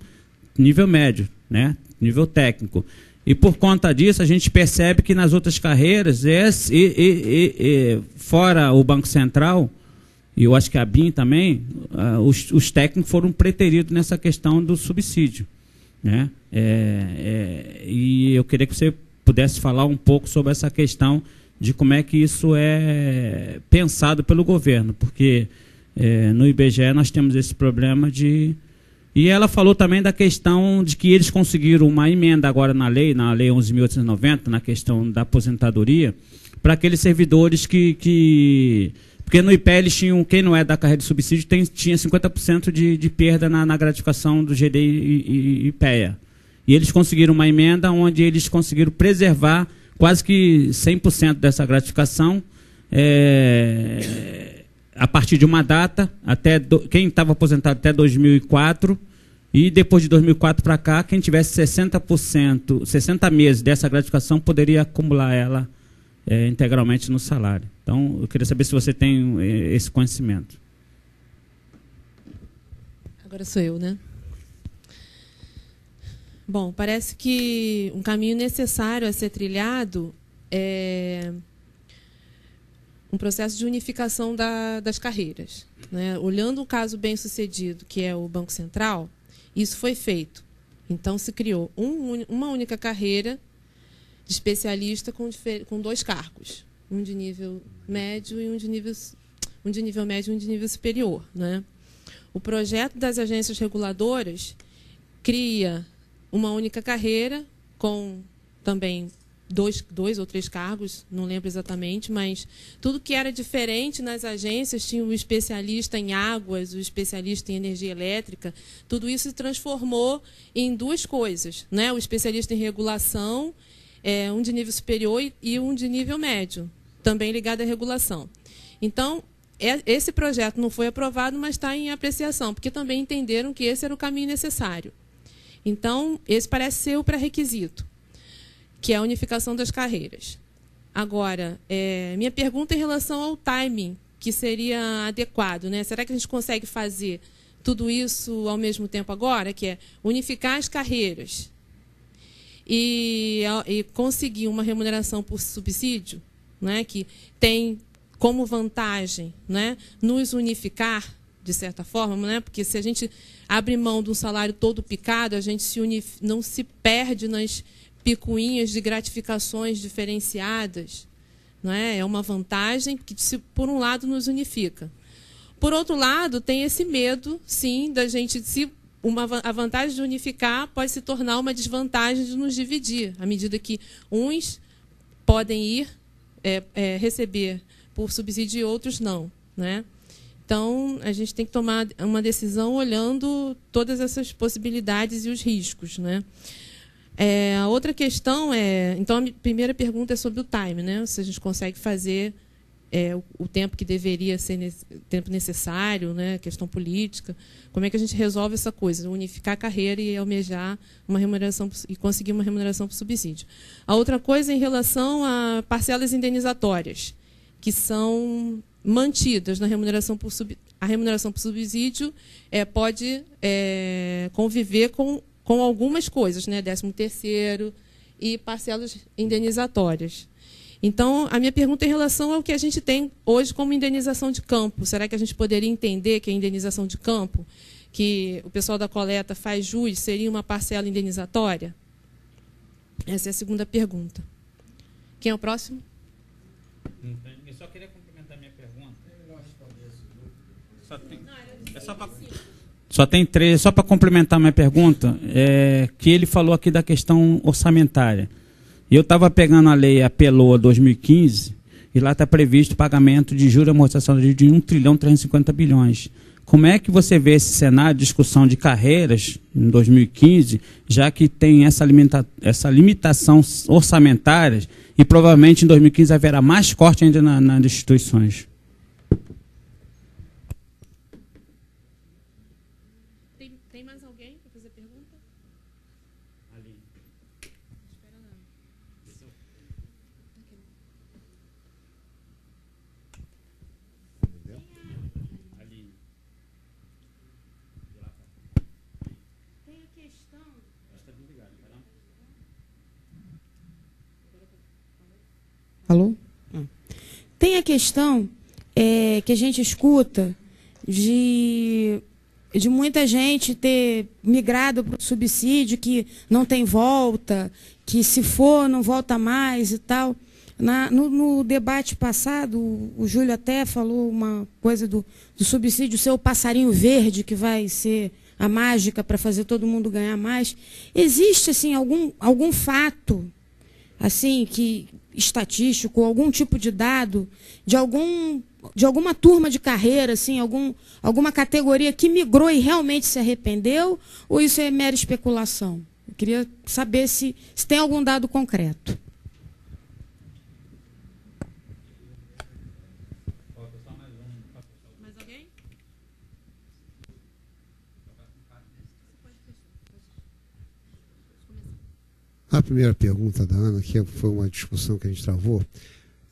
nível médio, né? Nível técnico. E por conta disso, a gente percebe que nas outras carreiras, fora o Banco Central, e eu acho que a BIM também, os técnicos foram preteridos nessa questão do subsídio, né? E eu queria que você pudesse falar um pouco sobre essa questão de como é que isso é pensado pelo governo, porque no IBGE nós temos esse problema de E ela falou também da questão de que eles conseguiram uma emenda agora na lei 11.890, na questão da aposentadoria, para aqueles servidores porque no IPE eles tinham, quem não é da carreira de subsídio tinha 50% de perda na gratificação do GD e IPEA. E eles conseguiram uma emenda onde eles conseguiram preservar quase que 100% dessa gratificação, a partir de uma data, quem estava aposentado até 2004, e depois de 2004 para cá, quem tivesse 60%, 60 meses dessa gratificação, poderia acumular ela integralmente no salário. Então, eu queria saber se você tem esse conhecimento. Agora sou eu, né? Bom, parece que um caminho necessário a ser trilhado é um processo de unificação das carreiras, né? Olhando o caso bem-sucedido, que é o Banco Central, isso foi feito. Então, se criou uma única carreira de especialista com 2 cargos, um de nível médio e um de nível médio e um de nível superior, né? O projeto das agências reguladoras cria uma única carreira com também 2 ou 3 cargos, não lembro exatamente, mas tudo que era diferente nas agências, tinha o especialista em águas, o especialista em energia elétrica, tudo isso se transformou em 2 coisas, né? O especialista em regulação, um de nível superior e um de nível médio, também ligado à regulação. Então, esse projeto não foi aprovado, mas está em apreciação, porque também entenderam que esse era o caminho necessário. Então, esse parece ser o pré-requisito, que é a unificação das carreiras. Agora, minha pergunta em relação ao timing, que seria adequado, né? Será que a gente consegue fazer tudo isso ao mesmo tempo agora, que é unificar as carreiras e conseguir uma remuneração por subsídio, né, que tem como vantagem, né, nos unificar, de certa forma, né, porque se a gente abre mão de um salário todo picado, a gente não se perde nas picuinhas de gratificações diferenciadas, não é? É uma vantagem que, por um lado, nos unifica. Por outro lado, tem esse medo, sim, da gente... A vantagem de unificar pode se tornar uma desvantagem de nos dividir, à medida que uns podem ir receber por subsídio e outros não, né? Então, a gente tem que tomar uma decisão olhando todas essas possibilidades e os riscos, né? A outra questão então, a primeira pergunta é sobre o time, né? Se a gente consegue fazer o tempo que deveria ser tempo necessário, né? Questão política. Como é que a gente resolve essa coisa? Unificar a carreira e almejar uma remuneração e conseguir uma remuneração por subsídio. A outra coisa é em relação a parcelas indenizatórias, que são mantidas na remuneração por subsídio. A remuneração por subsídio pode conviver com algumas coisas, né? 13º e parcelas indenizatórias. Então, a minha pergunta é em relação ao que a gente tem hoje como indenização de campo. Será que a gente poderia entender que a indenização de campo, que o pessoal da coleta faz jus, seria uma parcela indenizatória? Essa é a segunda pergunta. Quem é o próximo? Eu só queria complementar a minha pergunta. Só tem 3. Só para complementar a minha pergunta, que ele falou aqui da questão orçamentária. Eu estava pegando a lei APELOA 2015 e lá está previsto o pagamento de juros e amortização de 1.350 bilhões. Como é que você vê esse cenário de discussão de carreiras em 2015, já que tem essa limitação orçamentária e provavelmente em 2015 haverá mais corte ainda nas instituições? Tem mais alguém para fazer pergunta? Ali. Espera não. Ali. Tem a questão... Alô? Tem a questão que a gente escuta de muita gente ter migrado para o subsídio, que não tem volta, que se for não volta mais e tal. No debate passado, o Júlio até falou uma coisa do subsídio ser o passarinho verde que vai ser a mágica para fazer todo mundo ganhar mais. Existe assim algum fato assim que estatístico, algum tipo de dado de alguma turma de carreira, assim, alguma categoria que migrou e realmente se arrependeu, ou isso é mera especulação? Eu queria saber se tem algum dado concreto. Mais alguém? A primeira pergunta da Ana, que foi uma discussão que a gente travou,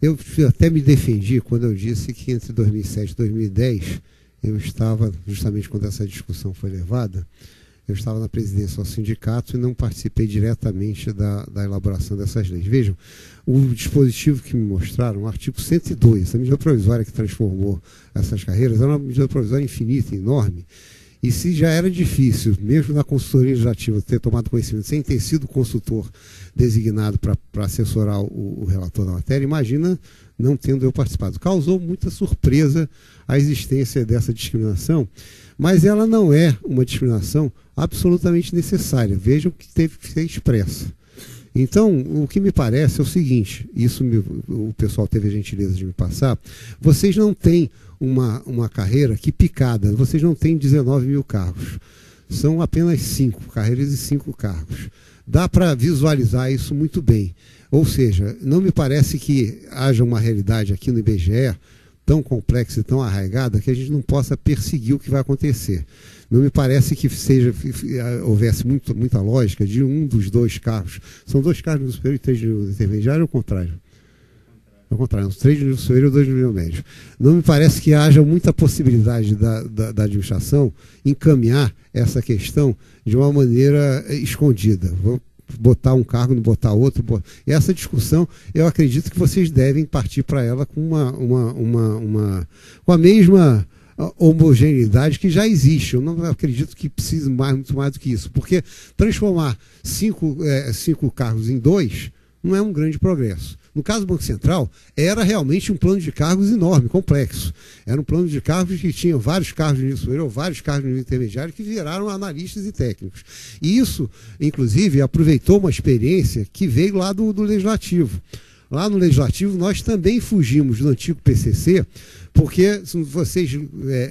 eu até me defendi quando eu disse que entre 2007 e 2010, eu estava, justamente quando essa discussão foi levada, eu estava na presidência do sindicato e não participei diretamente da elaboração dessas leis. Vejam, o dispositivo que me mostraram, o artigo 102, a medida provisória que transformou essas carreiras, era uma medida provisória infinita, enorme. E se já era difícil, mesmo na consultoria legislativa, ter tomado conhecimento sem ter sido consultor designado para assessorar o relator da matéria, imagina não tendo eu participado. Causou muita surpresa a existência dessa discriminação, mas ela não é uma discriminação absolutamente necessária. Vejam que teve que ser expressa. Então, o que me parece é o seguinte, o pessoal teve a gentileza de me passar, vocês não têm uma carreira que picada, vocês não têm 19 mil cargos, são apenas 5 carreiras e 5 cargos. Dá para visualizar isso muito bem, ou seja, não me parece que haja uma realidade aqui no IBGE tão complexa e tão arraigada que a gente não possa perseguir o que vai acontecer. Não me parece que houvesse muita lógica de um dos 2 cargos. São 2 cargos no superior e 3 no intermediário, ou ao contrário? Ao contrário, 3 no nível superior e 2 no nível médio. Não me parece que haja muita possibilidade da administração encaminhar essa questão de uma maneira escondida. Vou botar um cargo, não botar outro. E essa discussão, eu acredito que vocês devem partir para ela com a mesma homogeneidade que já existe. Eu não acredito que precise muito mais do que isso, porque transformar 5 cargos em 2 não é um grande progresso. No caso do Banco Central, era realmente um plano de cargos enorme, complexo. Era um plano de cargos que tinha vários cargos no nível superior, vários cargos no nível intermediário, que viraram analistas e técnicos. E isso, inclusive, aproveitou uma experiência que veio lá do Legislativo. Lá no Legislativo, nós também fugimos do antigo PCC, porque, se vocês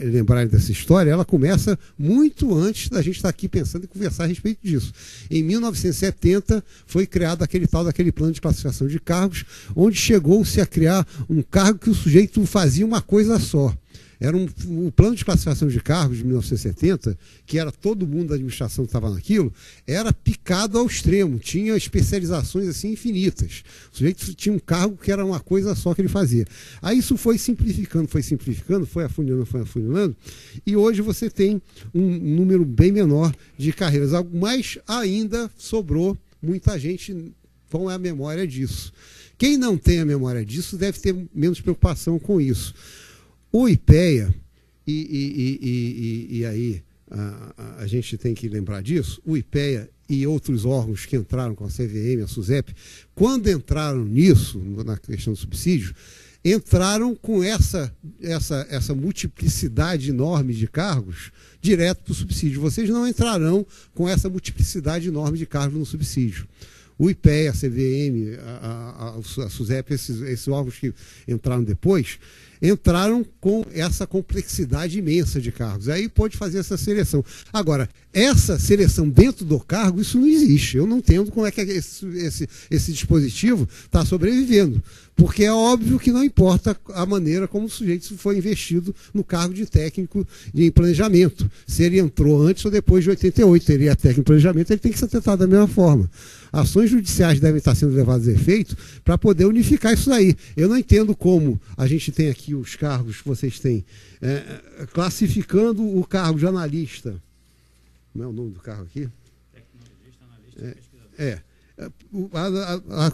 lembrarem dessa história, ela começa muito antes da gente estar aqui pensando em conversar a respeito disso. Em 1970, foi criado daquele plano de classificação de cargos, onde chegou-se a criar um cargo que o sujeito fazia uma coisa só. Era o plano de classificação de cargos de 1970, que era todo mundo da administração que estava naquilo, era picado ao extremo, tinha especializações assim infinitas. O sujeito tinha um cargo que era uma coisa só que ele fazia. Aí isso foi simplificando, foi afunilando, e hoje você tem um número bem menor de carreiras. Mas ainda sobrou muita gente com a memória disso. Quem não tem a memória disso deve ter menos preocupação com isso. O IPEA, e aí a gente tem que lembrar disso, o IPEA e outros órgãos que entraram com a CVM, a SUSEP, quando entraram nisso, na questão do subsídio, entraram com essa multiplicidade enorme de cargos direto para o subsídio. Vocês não entrarão com essa multiplicidade enorme de cargos no subsídio. O IPEA, a CVM, a SUSEP, esses órgãos que entraram depois, entraram com essa complexidade imensa de cargos. Aí pode fazer essa seleção. Agora, essa seleção dentro do cargo, isso não existe. Eu não entendo como é que esse dispositivo está sobrevivendo. Porque é óbvio que não importa a maneira como o sujeito foi investido no cargo de técnico em planejamento. Se ele entrou antes ou depois de 88, ele é técnico em planejamento, ele tem que ser tratado da mesma forma. Ações judiciais devem estar sendo levadas a efeito para poder unificar isso daí. Eu não entendo como a gente tem aqui os cargos que vocês têm, classificando o cargo de analista. Não é o nome do cargo aqui? Tecnologista, analista, pesquisador.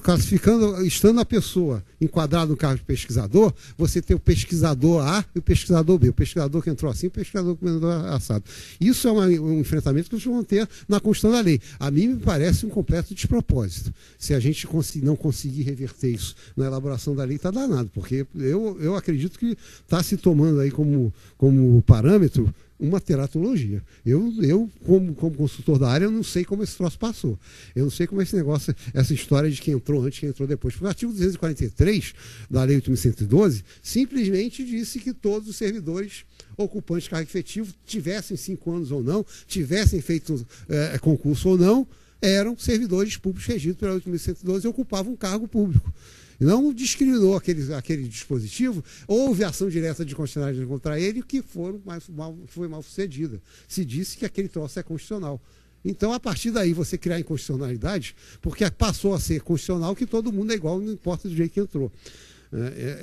Classificando, estando a pessoa enquadrada no cargo de pesquisador, você tem o pesquisador A e o pesquisador B. O pesquisador que entrou assim, o pesquisador que entrou assado. Isso é um enfrentamento que vocês vão ter na Constituição da Lei. A mim me parece um completo despropósito. Se a gente não conseguir reverter isso na elaboração da lei, está danado, porque eu acredito que está se tomando aí como parâmetro uma teratologia. Eu como consultor da área, eu não sei como esse troço passou. Eu não sei como esse negócio, essa história de quem entrou antes, quem entrou depois. Porque o artigo 243 da Lei 8.112 simplesmente disse que todos os servidores ocupantes de cargo efetivo, tivessem 5 anos ou não, tivessem feito concurso ou não, eram servidores públicos regidos pela 8.112 e ocupavam um cargo público. Não discriminou aquele dispositivo, houve ação direta de constitucionalidade contra ele que foi mal sucedida. Se disse que aquele troço é constitucional. Então, a partir daí, você criar inconstitucionalidade, porque passou a ser constitucional que todo mundo é igual, não importa do jeito que entrou.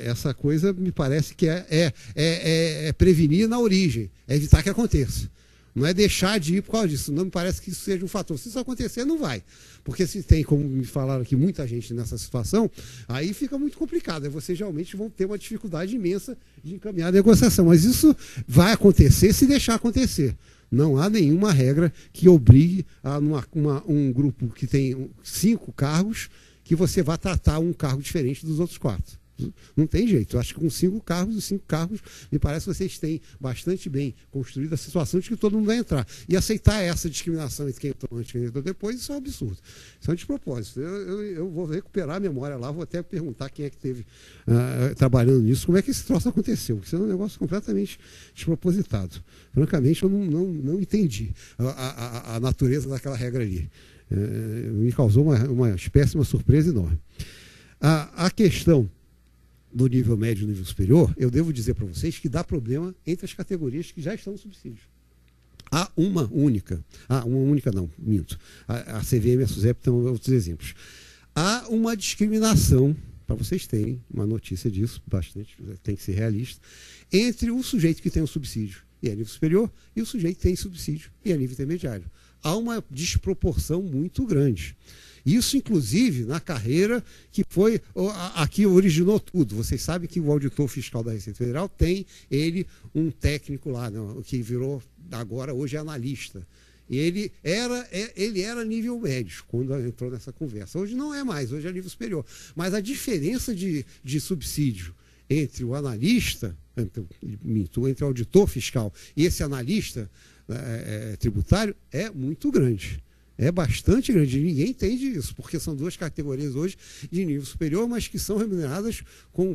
Essa coisa me parece que é prevenir na origem, é evitar que aconteça. Não é deixar de ir por causa disso. Não me parece que isso seja um fator. Se isso acontecer, não vai. Porque se tem, como me falaram aqui, muita gente nessa situação, aí fica muito complicado. Aí vocês realmente vão ter uma dificuldade imensa de encaminhar a negociação. Mas isso vai acontecer se deixar acontecer. Não há nenhuma regra que obrigue a um grupo que tem 5 cargos que você vá tratar um cargo diferente dos outros 4. Não tem jeito. Eu acho que com 5 cargos, os 5 cargos, me parece que vocês têm bastante bem construído a situação de que todo mundo vai entrar. E aceitar essa discriminação entre quem entrou antes e quem entrou depois, isso é um absurdo. Isso é um despropósito. Eu vou recuperar a memória lá, vou até perguntar quem é que esteve trabalhando nisso, como é que esse troço aconteceu. Porque isso é um negócio completamente despropositado. Francamente, eu não entendi a natureza daquela regra ali. Me causou uma espécie, uma surpresa enorme. A questão do nível médio e nível superior, eu devo dizer para vocês que dá problema entre as categorias que já estão no subsídio. Há uma única não, minto. A CVM e a SUSEP estão outros exemplos. Há uma discriminação, para vocês terem uma notícia disso, bastante, tem que ser realista, entre o sujeito que tem um subsídio e é nível superior e o sujeito que tem subsídio e é nível intermediário. Há uma desproporção muito grande. Isso, inclusive, na carreira que foi a que originou tudo. Vocês sabem que o auditor fiscal da Receita Federal tem um técnico lá, não, que virou, agora, hoje é analista. E ele era nível médio quando entrou nessa conversa. Hoje não é mais, hoje é nível superior. Mas a diferença de subsídio entre o analista, entre o auditor fiscal e esse analista tributário é muito grande. É bastante grande. Ninguém entende isso, porque são 2 categorias hoje de nível superior, mas que são remuneradas com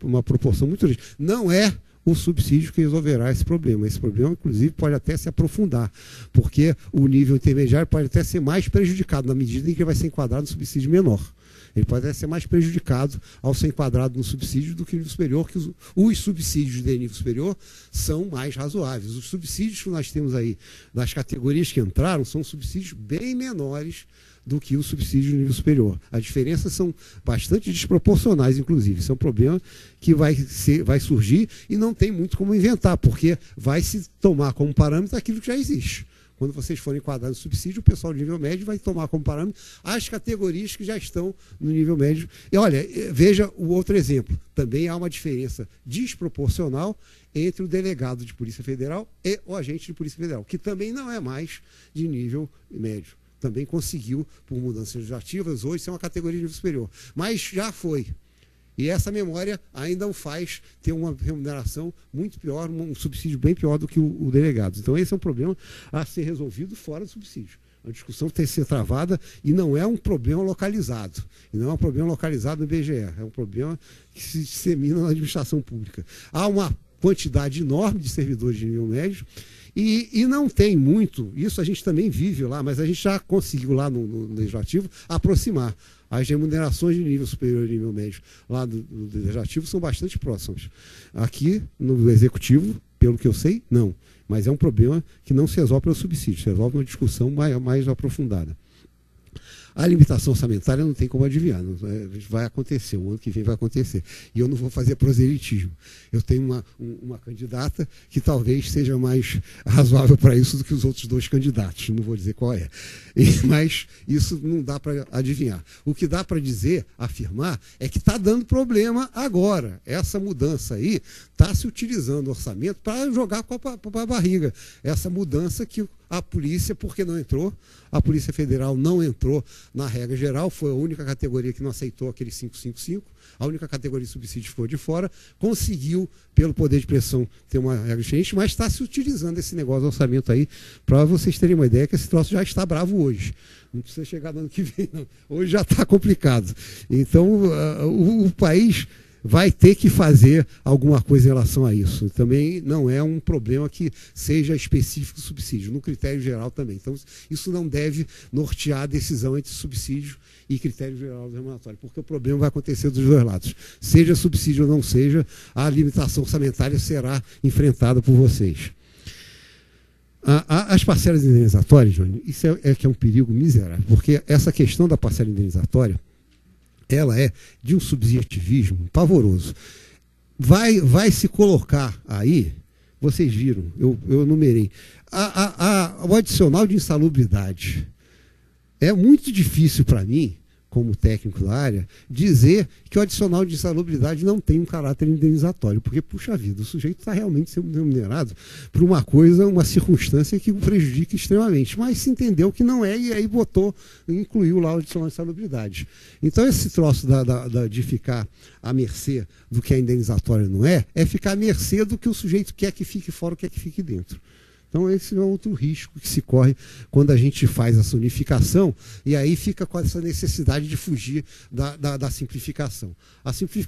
uma proporção muito grande. Não é o subsídio que resolverá esse problema. Esse problema, inclusive, pode até se aprofundar, porque o nível intermediário pode até ser mais prejudicado na medida em que vai ser enquadrado no subsídio menor. Ele pode até ser mais prejudicado ao ser enquadrado no subsídio do que no nível superior, que os subsídios de nível superior são mais razoáveis. Os subsídios que nós temos aí das categorias que entraram são subsídios bem menores do que o subsídio de nível superior. As diferenças são bastante desproporcionais, inclusive. Isso é um problema que vai surgir e não tem muito como inventar, porque vai se tomar como parâmetro aquilo que já existe. Quando vocês forem enquadrados no subsídio, o pessoal do nível médio vai tomar como parâmetro as categorias que já estão no nível médio. E olha, veja o outro exemplo. Também há uma diferença desproporcional entre o delegado de Polícia Federal e o agente de Polícia Federal, que também não é mais de nível médio. Também conseguiu, por mudanças legislativas, hoje ser uma categoria de nível superior. Mas já foi. E essa memória ainda o faz ter uma remuneração muito pior, um subsídio bem pior do que o delegado. Então, esse é um problema a ser resolvido fora do subsídio. A discussão tem que ser travada e não é um problema localizado. E não é um problema localizado no IBGE. É um problema que se dissemina na administração pública. Há uma quantidade enorme de servidores de nível médio e não tem muito, isso a gente também vive lá, mas a gente já conseguiu lá no Legislativo aproximar. As remunerações de nível superior e nível médio lá do Legislativo são bastante próximas. Aqui, no Executivo, pelo que eu sei, não. Mas é um problema que não se resolve pelo subsídio, se resolve uma discussão mais aprofundada. A limitação orçamentária não tem como adivinhar, vai acontecer, o ano que vem vai acontecer. E eu não vou fazer proselitismo. Eu tenho uma candidata que talvez seja mais razoável para isso do que os outros 2 candidatos, não vou dizer qual é. Mas isso não dá para adivinhar. O que dá para dizer, afirmar, é que está dando problema agora. Essa mudança aí está se utilizando o orçamento para jogar com a barriga. Essa mudança que A polícia, porque não entrou, a Polícia Federal não entrou na regra geral, foi a única categoria que não aceitou aquele 555, a única categoria de subsídio ficou de fora, conseguiu, pelo poder de pressão, ter uma regra diferente, mas está se utilizando esse negócio do orçamento aí, para vocês terem uma ideia que esse troço já está bravo hoje. Não precisa chegar no ano que vem, não. Hoje já está complicado. Então, o país vai ter que fazer alguma coisa em relação a isso. Também não é um problema que seja específico do subsídio, no critério geral também. Então, isso não deve nortear a decisão entre subsídio e critério geral do remuneratório, porque o problema vai acontecer dos dois lados. Seja subsídio ou não seja, a limitação orçamentária será enfrentada por vocês. As parcelas indenizatórias, Johnny, isso que é um perigo miserável, porque essa questão da parcela indenizatória, ela é de um subjetivismo pavoroso. Vai se colocar aí, vocês viram, eu enumerei, o adicional de insalubridade. É muito difícil para mim, como técnico da área, dizer que o adicional de insalubridade não tem um caráter indenizatório, porque, puxa vida, o sujeito está realmente sendo remunerado por uma coisa, uma circunstância que o prejudica extremamente, mas se entendeu que não é, e aí incluiu lá o adicional de insalubridade. Então, esse troço de ficar à mercê do que é indenizatório não é ficar à mercê do que o sujeito quer que fique fora ou quer que fique dentro. Então, esse é outro risco que se corre quando a gente faz essa unificação, e aí fica com essa necessidade de fugir da simplificação.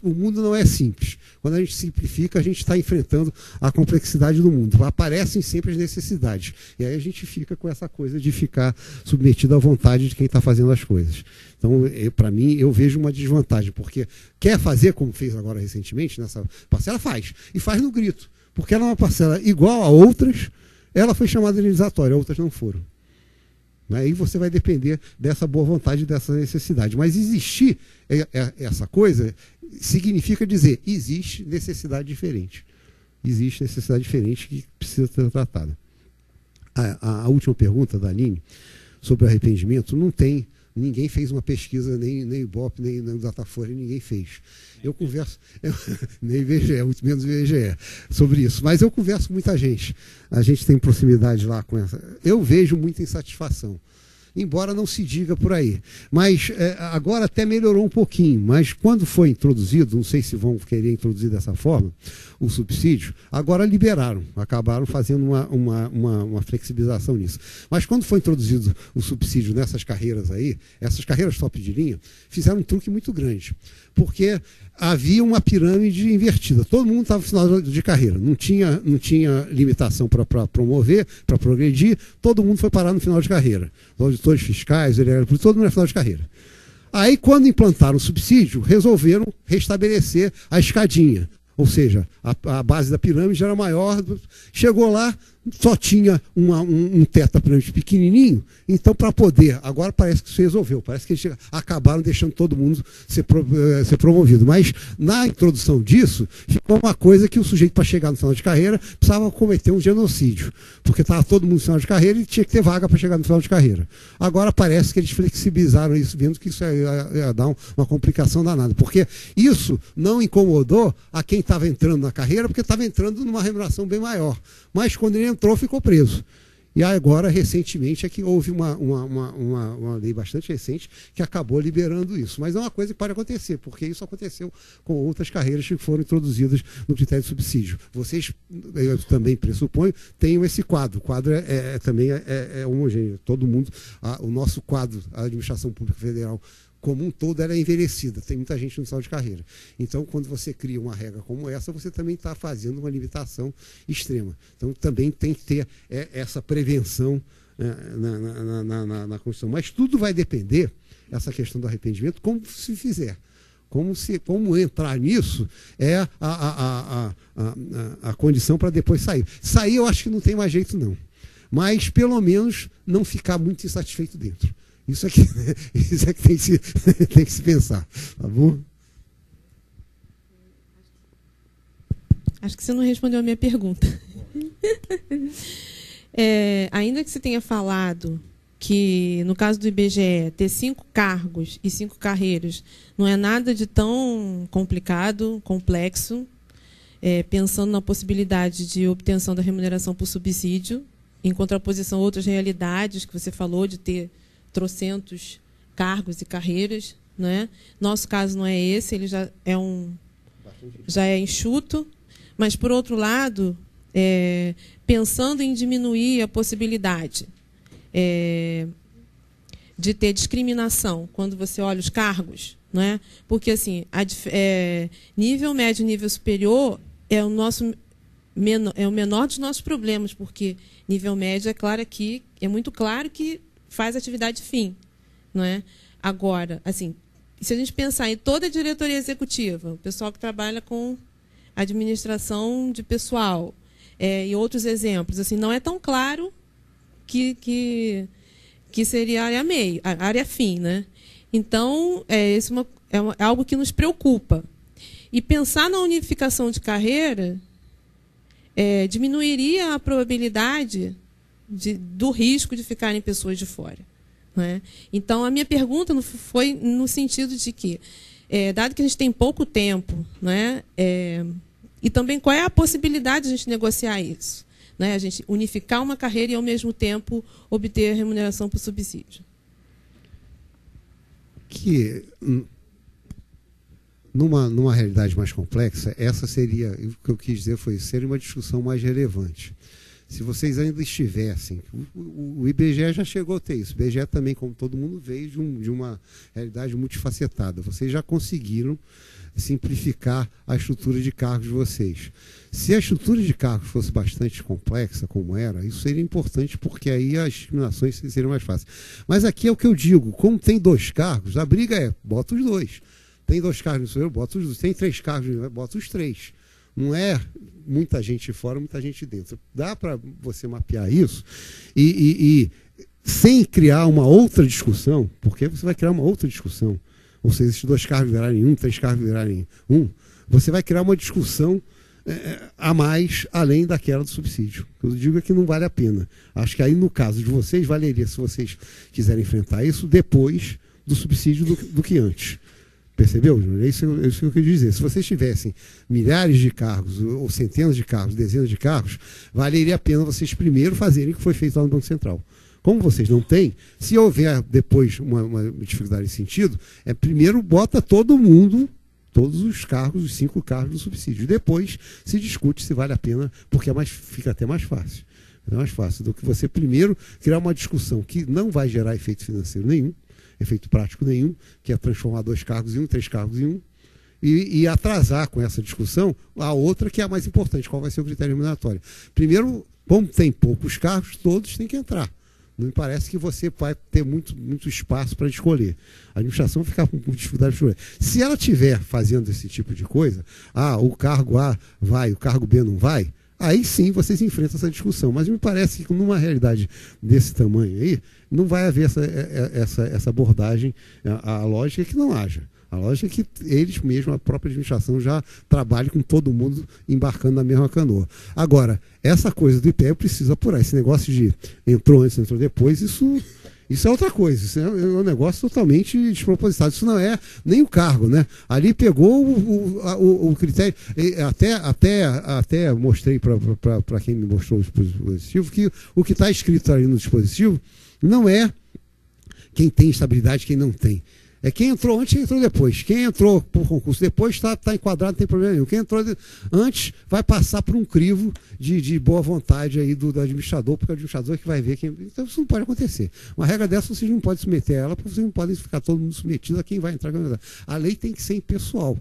O mundo não é simples. Quando a gente simplifica, a gente está enfrentando a complexidade do mundo. Aparecem sempre as necessidades. E aí a gente fica com essa coisa de ficar submetido à vontade de quem está fazendo as coisas. Então, para mim, eu vejo uma desvantagem, porque quer fazer, como fez agora recentemente, nessa parcela, faz. E faz no grito. Porque ela é uma parcela igual a outras. Ela foi chamada de indenizatória, outras não foram. Aí você vai depender dessa boa vontade, dessa necessidade. Mas existir essa coisa significa dizer, existe necessidade diferente. Existe necessidade diferente que precisa ser tratada. A última pergunta da Aline, sobre o arrependimento, não tem. Ninguém fez uma pesquisa, nem o Ibope, nem o Datafolha, ninguém fez. Eu converso, nem IBGE, muito menos IBGE, sobre isso. Mas eu converso com muita gente. A gente tem proximidade lá com essa. Eu vejo muita insatisfação, embora não se diga por aí. Mas agora até melhorou um pouquinho. Mas quando foi introduzido, não sei se vão querer introduzir dessa forma, o subsídio, agora liberaram, acabaram fazendo uma flexibilização nisso. Mas quando foi introduzido o subsídio nessas carreiras aí, essas carreiras top de linha, fizeram um truque muito grande, porque havia uma pirâmide invertida. Todo mundo estava no final de carreira, não tinha limitação para promover, para progredir, todo mundo foi parar no final de carreira. Os auditores fiscais, todo mundo no final de carreira. Aí, quando implantaram o subsídio, resolveram restabelecer a escadinha. Ou seja, a base da pirâmide era maior, chegou lá, só tinha um teto da pirâmide pequenininho, então para poder, agora parece que isso resolveu, parece que eles acabaram deixando todo mundo ser promovido, mas na introdução disso, ficou uma coisa que o sujeito para chegar no final de carreira precisava cometer um genocídio, porque estava todo mundo no final de carreira e tinha que ter vaga para chegar no final de carreira. Agora parece que eles flexibilizaram isso, vendo que isso ia dar uma complicação danada, porque isso não incomodou a quem estava entrando na carreira, porque estava entrando numa remuneração bem maior. Mas quando ele entrou, ficou preso. E agora, recentemente, é que houve uma lei bastante recente que acabou liberando isso. Mas é uma coisa que pode acontecer, porque isso aconteceu com outras carreiras que foram introduzidas no critério de subsídio. Vocês, eu também pressuponho, tenham esse quadro. O quadro também é homogêneo. Todo mundo, o nosso quadro, a administração pública federal, como um todo, ela é envelhecida, tem muita gente no final de carreira. Então, quando você cria uma regra como essa, você também está fazendo uma limitação extrema. Então, também tem que ter essa prevenção na Constituição. Mas tudo vai depender, essa questão do arrependimento, como se fizer. Como entrar nisso é a condição para depois sair. Sair eu acho que não tem mais jeito, não. Mas, pelo menos, não ficar muito insatisfeito dentro. Isso é que tem que se pensar, tá bom? Acho que você não respondeu a minha pergunta. Ainda que você tenha falado que, no caso do IBGE, ter 5 cargos e 5 carreiras não é nada de tão complicado, complexo, pensando na possibilidade de obtenção da remuneração por subsídio, em contraposição a outras realidades que você falou, de ter trocentos cargos e carreiras, né? Nosso caso não é esse, ele já é enxuto, mas, por outro lado, pensando em diminuir a possibilidade de ter discriminação quando você olha os cargos, né? Porque assim, nível médio e nível superior é o menor dos nossos problemas, porque nível médio é muito claro que faz atividade fim, não é? Agora, assim, se a gente pensar em toda a diretoria executiva, o pessoal que trabalha com administração de pessoal, e outros exemplos, assim, não é tão claro que seria a área meio, a área fim, né? Então, isso é algo que nos preocupa. E pensar na unificação de carreira diminuiria a probabilidade do risco de ficarem pessoas de fora, né? Então, a minha pergunta foi no sentido de que, dado que a gente tem pouco tempo, né, e também qual é a possibilidade de a gente negociar isso, né? A gente unificar uma carreira e, ao mesmo tempo, obter remuneração por subsídio. Que, numa realidade mais complexa, essa seria, o que eu quis dizer seria uma discussão mais relevante. Se vocês ainda estivessem, o IBGE já chegou a ter isso, o IBGE também, como todo mundo, veio de uma realidade multifacetada. Vocês já conseguiram simplificar a estrutura de cargos de vocês. Se a estrutura de cargos fosse bastante complexa, como era, isso seria importante, porque aí as discriminações seriam mais fáceis. Mas aqui é o que eu digo, como tem 2 cargos, a briga bota os 2. Tem 2 cargos no superior, bota os 2. Tem 3 cargos, bota os 3. Não é muita gente fora, muita gente dentro. Dá para você mapear isso e sem criar uma outra discussão, porque você vai criar uma outra discussão. Ou seja, esses 2 cargos virarem 1, 3 cargos virarem 1, você vai criar uma discussão a mais, além daquela do subsídio. O que eu digo é que não vale a pena. Acho que aí, no caso de vocês, valeria, se vocês quiserem enfrentar isso, depois do subsídio do que antes. Percebeu, Júnior? É isso que eu queria dizer. Se vocês tivessem milhares de cargos, ou centenas de cargos, dezenas de cargos, valeria a pena vocês primeiro fazerem o que foi feito lá no Banco Central. Como vocês não têm, se houver depois uma dificuldade nesse sentido, primeiro bota todo mundo, todos os cargos, os 5 cargos do subsídio. Depois se discute se vale a pena, porque fica até mais fácil. É mais fácil do que você primeiro criar uma discussão que não vai gerar efeito financeiro nenhum, efeito prático nenhum, que é transformar 2 cargos em 1, 3 cargos em 1, e atrasar com essa discussão a outra, que é a mais importante, qual vai ser o critério remuneratório. Primeiro, como tem poucos cargos, todos têm que entrar. Não me parece que você vai ter muito espaço para escolher. A administração vai ficar com dificuldade de escolher. Se ela estiver fazendo esse tipo de coisa, o cargo A vai, o cargo B não vai, aí sim vocês enfrentam essa discussão. Mas me parece que numa realidade desse tamanho aí, não vai haver essa abordagem. A lógica é que não haja. A lógica é que eles mesmos, a própria administração, já trabalhem com todo mundo embarcando na mesma canoa. Agora, essa coisa do IPE eu preciso apurar. Esse negócio de entrou antes, entrou depois, isso é outra coisa. Isso é um negócio totalmente despropositado. Isso não é nem o cargo, né? Ali pegou o critério. Até mostrei para quem me mostrou o dispositivo que o que está escrito ali no dispositivo não é quem tem estabilidade, quem não tem. É quem entrou antes e quem entrou depois. Quem entrou por concurso depois está enquadrado, não tem problema nenhum. Quem entrou antes vai passar por um crivo de boa vontade aí do administrador, porque o administrador é que vai ver quem. Então isso não pode acontecer. Uma regra dessa vocês não podem submeter a ela, porque vocês não podem ficar todo mundo submetido a quem vai entrar. A lei tem que ser impessoal.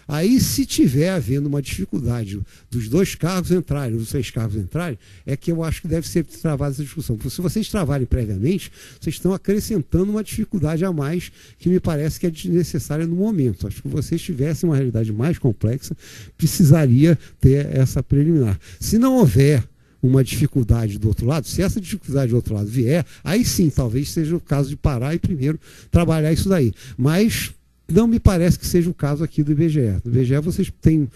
Aí, se tiver havendo uma dificuldade dos 2 cargos entrarem, dos 3 cargos entrarem, é que eu acho que deve ser travada essa discussão. Porque se vocês travarem previamente, vocês estão acrescentando uma dificuldade a mais que me parece que é desnecessária no momento. Acho que se vocês tivessem uma realidade mais complexa, precisaria ter essa preliminar. Se não houver uma dificuldade do outro lado, se essa dificuldade do outro lado vier, aí sim, talvez seja o caso de parar e primeiro trabalhar isso daí. Mas não me parece que seja o caso aqui do IBGE. No IBGE vocês têm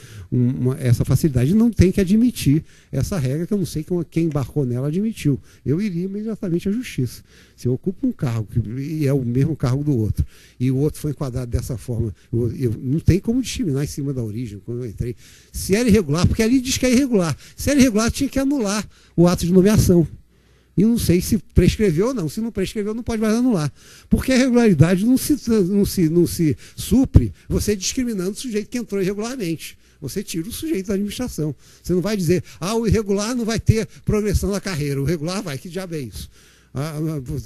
essa facilidade, não tem que admitir essa regra, que eu não sei quem embarcou nela admitiu. Eu iria imediatamente à justiça. Se eu ocupo um cargo, e é o mesmo cargo do outro, e o outro foi enquadrado dessa forma, eu não tem como discriminar em cima da origem, quando eu entrei. Se era irregular, porque ali diz que é irregular. Se era irregular, tinha que anular o ato de nomeação. E não sei se prescreveu ou não. Se não prescreveu, não pode mais anular. Porque a irregularidade não se supre você discriminando o sujeito que entrou irregularmente. Você tira o sujeito da administração. Você não vai dizer, o irregular não vai ter progressão na carreira. O regular vai, que diabo é isso?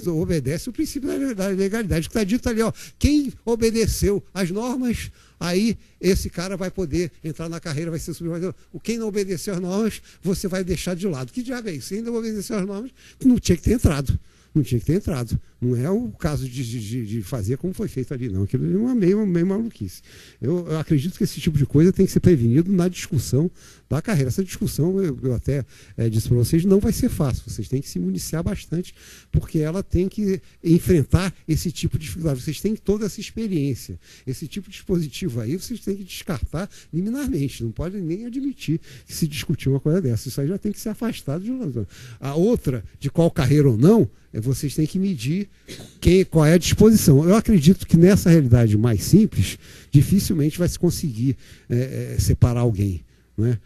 Obedece o princípio da legalidade, que está dito ali, quem obedeceu às normas, aí esse cara vai poder entrar na carreira, vai ser supervisor. Quem não obedeceu às normas, você vai deixar de lado. Que diabo é isso? Quem não obedeceu às normas, não tinha que ter entrado. Não tinha que ter entrado. Não é o caso de fazer como foi feito ali, não. Aquilo é uma meio maluquice. Eu acredito que esse tipo de coisa tem que ser prevenido na discussão da carreira. Essa discussão, eu até disse para vocês, não vai ser fácil. Vocês têm que se municiar bastante, porque ela tem que enfrentar esse tipo de dificuldade. Vocês têm toda essa experiência. Esse tipo de dispositivo aí, vocês têm que descartar liminarmente. Não podem nem admitir que se discutir uma coisa dessa. Isso aí já tem que ser afastado de uma. A outra, de qual carreira ou não, vocês têm que medir qual é a disposição. Eu acredito que nessa realidade mais simples, dificilmente vai se conseguir separar alguém. Não é?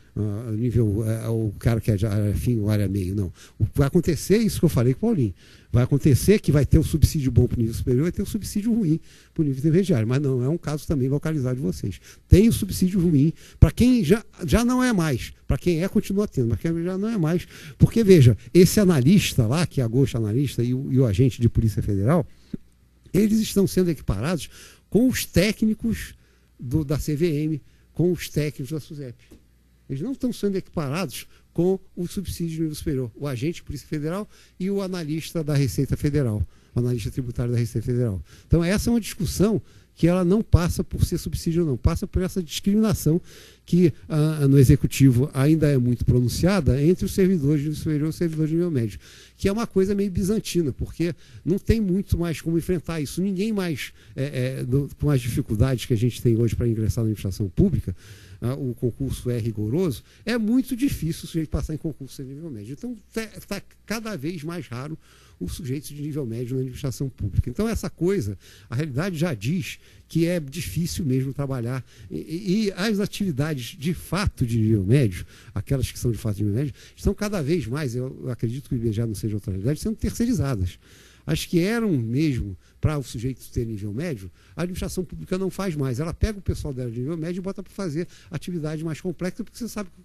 O cara que é de área fim ou área meio, não. Vai acontecer isso que eu falei com o Paulinho. Vai acontecer que vai ter o subsídio bom para o nível superior e vai ter o subsídio ruim para o nível intermediário. Mas não é um caso também localizado de vocês. Tem o subsídio ruim para quem já não é mais. Para quem continua tendo, mas quem já não é mais. Porque, veja, esse analista lá, que é agosto analista, e o agente de Polícia Federal, eles estão sendo equiparados com os técnicos da CVM, com os técnicos da SUSEP. Eles não estão sendo equiparados com o subsídio de nível superior, o agente de Polícia Federal e o analista da Receita Federal, o analista tributário da Receita Federal. Então, essa é uma discussão que ela não passa por ser subsídio, não, passa por essa discriminação que no Executivo ainda é muito pronunciada entre os servidores de nível superior e os servidores de nível médio, que é uma coisa meio bizantina, porque não tem muito mais como enfrentar isso. Ninguém mais, com as dificuldades que a gente tem hoje para ingressar na administração pública, o concurso é rigoroso, é muito difícil o sujeito passar em concurso de nível médio. Então, está cada vez mais raro os sujeitos de nível médio na administração pública. Então, essa coisa, a realidade já diz que é difícil mesmo trabalhar. E as atividades de fato de nível médio, aquelas que são de fato de nível médio, estão cada vez mais, eu acredito que o IBGE não seja outra realidade, sendo terceirizadas. As que eram mesmo para o sujeito ter nível médio, a administração pública não faz mais. Ela pega o pessoal dela de nível médio e bota para fazer atividade mais complexa, porque você sabe que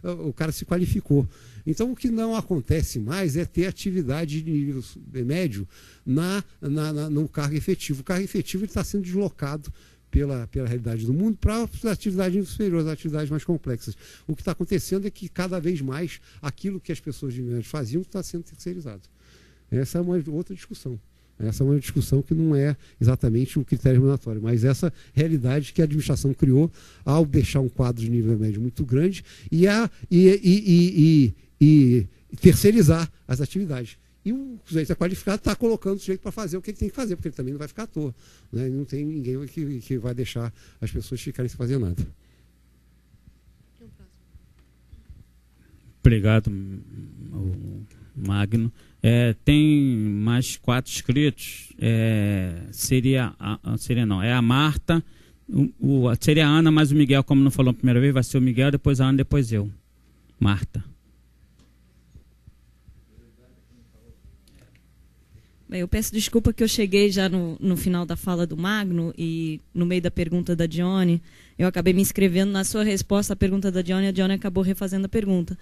o cara se qualificou. Então, o que não acontece mais é ter atividade de nível médio no cargo efetivo. O cargo efetivo está sendo deslocado pela realidade do mundo para as atividades superiores, as atividades mais complexas. O que está acontecendo é que cada vez mais aquilo que as pessoas de nível médio faziam está sendo terceirizado. Essa é uma outra discussão. Essa é uma discussão que não é exatamente o critério mandatório, mas essa realidade que a administração criou ao deixar um quadro de nível médio muito grande e terceirizar as atividades. E o sujeito qualificado está colocando o sujeito para fazer o que ele tem que fazer, porque ele também não vai ficar à toa. Né? Não tem ninguém que vai deixar as pessoas ficarem sem fazer nada. Obrigado, Magno. Tem mais 4 inscritos. Seria a Marta, seria a Ana, mas o Miguel, como não falou a primeira vez, vai ser o Miguel, depois a Ana, depois eu. Marta. Bem, eu peço desculpa que eu cheguei já no final da fala do Magno e no meio da pergunta da Dione, eu acabei me inscrevendo na sua resposta à pergunta da Dione, a Dione acabou refazendo a pergunta.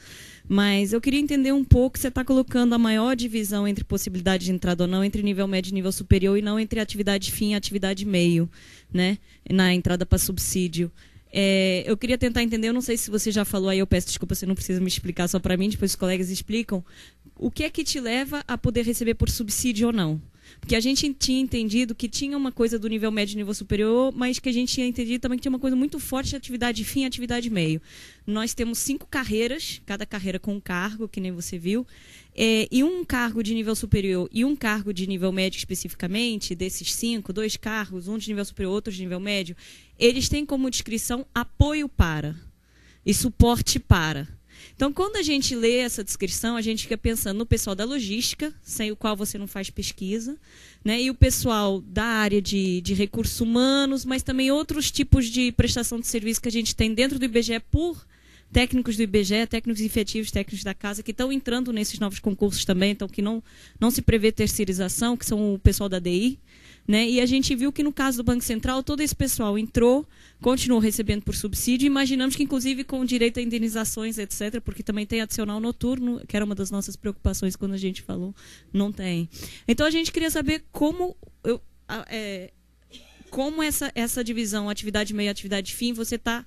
Mas eu queria entender um pouco, você está colocando a maior divisão entre possibilidade de entrada ou não, entre nível médio e nível superior, e não entre atividade fim e atividade meio, né, na entrada para subsídio. Eu queria tentar entender, eu não sei se você já falou aí, eu peço desculpa, você não precisa me explicar só para mim, depois os colegas explicam, o que é que te leva a poder receber por subsídio ou não? Porque a gente tinha entendido que tinha uma coisa do nível médio e nível superior, mas que a gente tinha entendido também que tinha uma coisa muito forte de atividade fim e atividade meio. Nós temos 5 carreiras, cada carreira com um cargo, que nem você viu, e um cargo de nível superior e um cargo de nível médio especificamente, desses 5, 2 cargos, um de nível superior, outro de nível médio, eles têm como descrição apoio para e suporte para. Então, quando a gente lê essa descrição, a gente fica pensando no pessoal da logística, sem o qual você não faz pesquisa, né? E o pessoal da área de recursos humanos, mas também outros tipos de prestação de serviço que a gente tem dentro do IBGE por técnicos do IBGE, técnicos efetivos, técnicos da casa, que estão entrando nesses novos concursos também, então que não se prevê terceirização, que são o pessoal da DI. Né? E a gente viu que no caso do Banco Central, todo esse pessoal entrou, continuou recebendo por subsídio, imaginamos que inclusive com direito a indenizações, etc., porque também tem adicional noturno, que era uma das nossas preocupações quando a gente falou, não tem. Então a gente queria saber como essa divisão, atividade meio, atividade fim, você está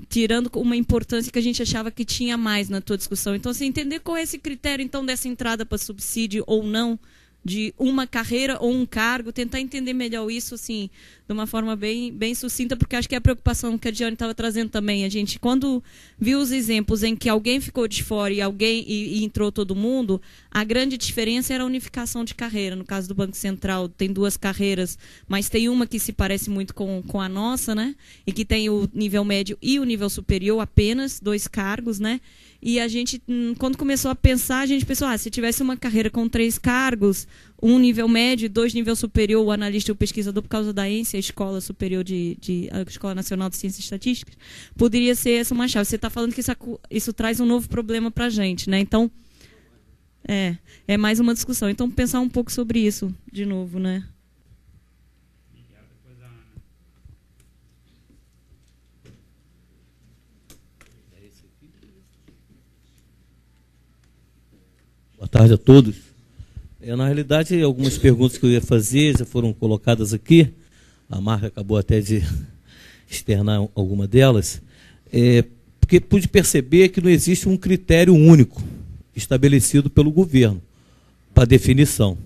tirando uma importância que a gente achava que tinha mais na tua discussão. Então, assim, entender qual é esse critério, então, dessa entrada para subsídio ou não, de uma carreira ou um cargo, tentar entender melhor isso, assim, de uma forma bem sucinta, porque acho que é a preocupação que a Diane estava trazendo também. A gente, quando viu os exemplos em que alguém ficou de fora e entrou todo mundo, a grande diferença era a unificação de carreira. No caso do Banco Central, tem 2 carreiras, mas tem uma que se parece muito com a nossa, né? E que tem o nível médio e o nível superior, apenas 2 cargos, né? E a gente, quando começou a pensar, a gente pensou, se tivesse uma carreira com 3 cargos, 1 nível médio e 2 nível superior, o analista e o pesquisador, por causa da ENSE, a Escola Superior a Escola Nacional de Ciências Estatísticas, poderia ser essa uma chave. Você está falando que isso traz um novo problema para a gente, né? Então, é mais uma discussão. Então, pensar um pouco sobre isso de novo, né? Boa tarde a todos. Na realidade, algumas perguntas que eu ia fazer já foram colocadas aqui. A Marca acabou até de externar alguma delas. Porque pude perceber que não existe um critério único estabelecido pelo governo para definição.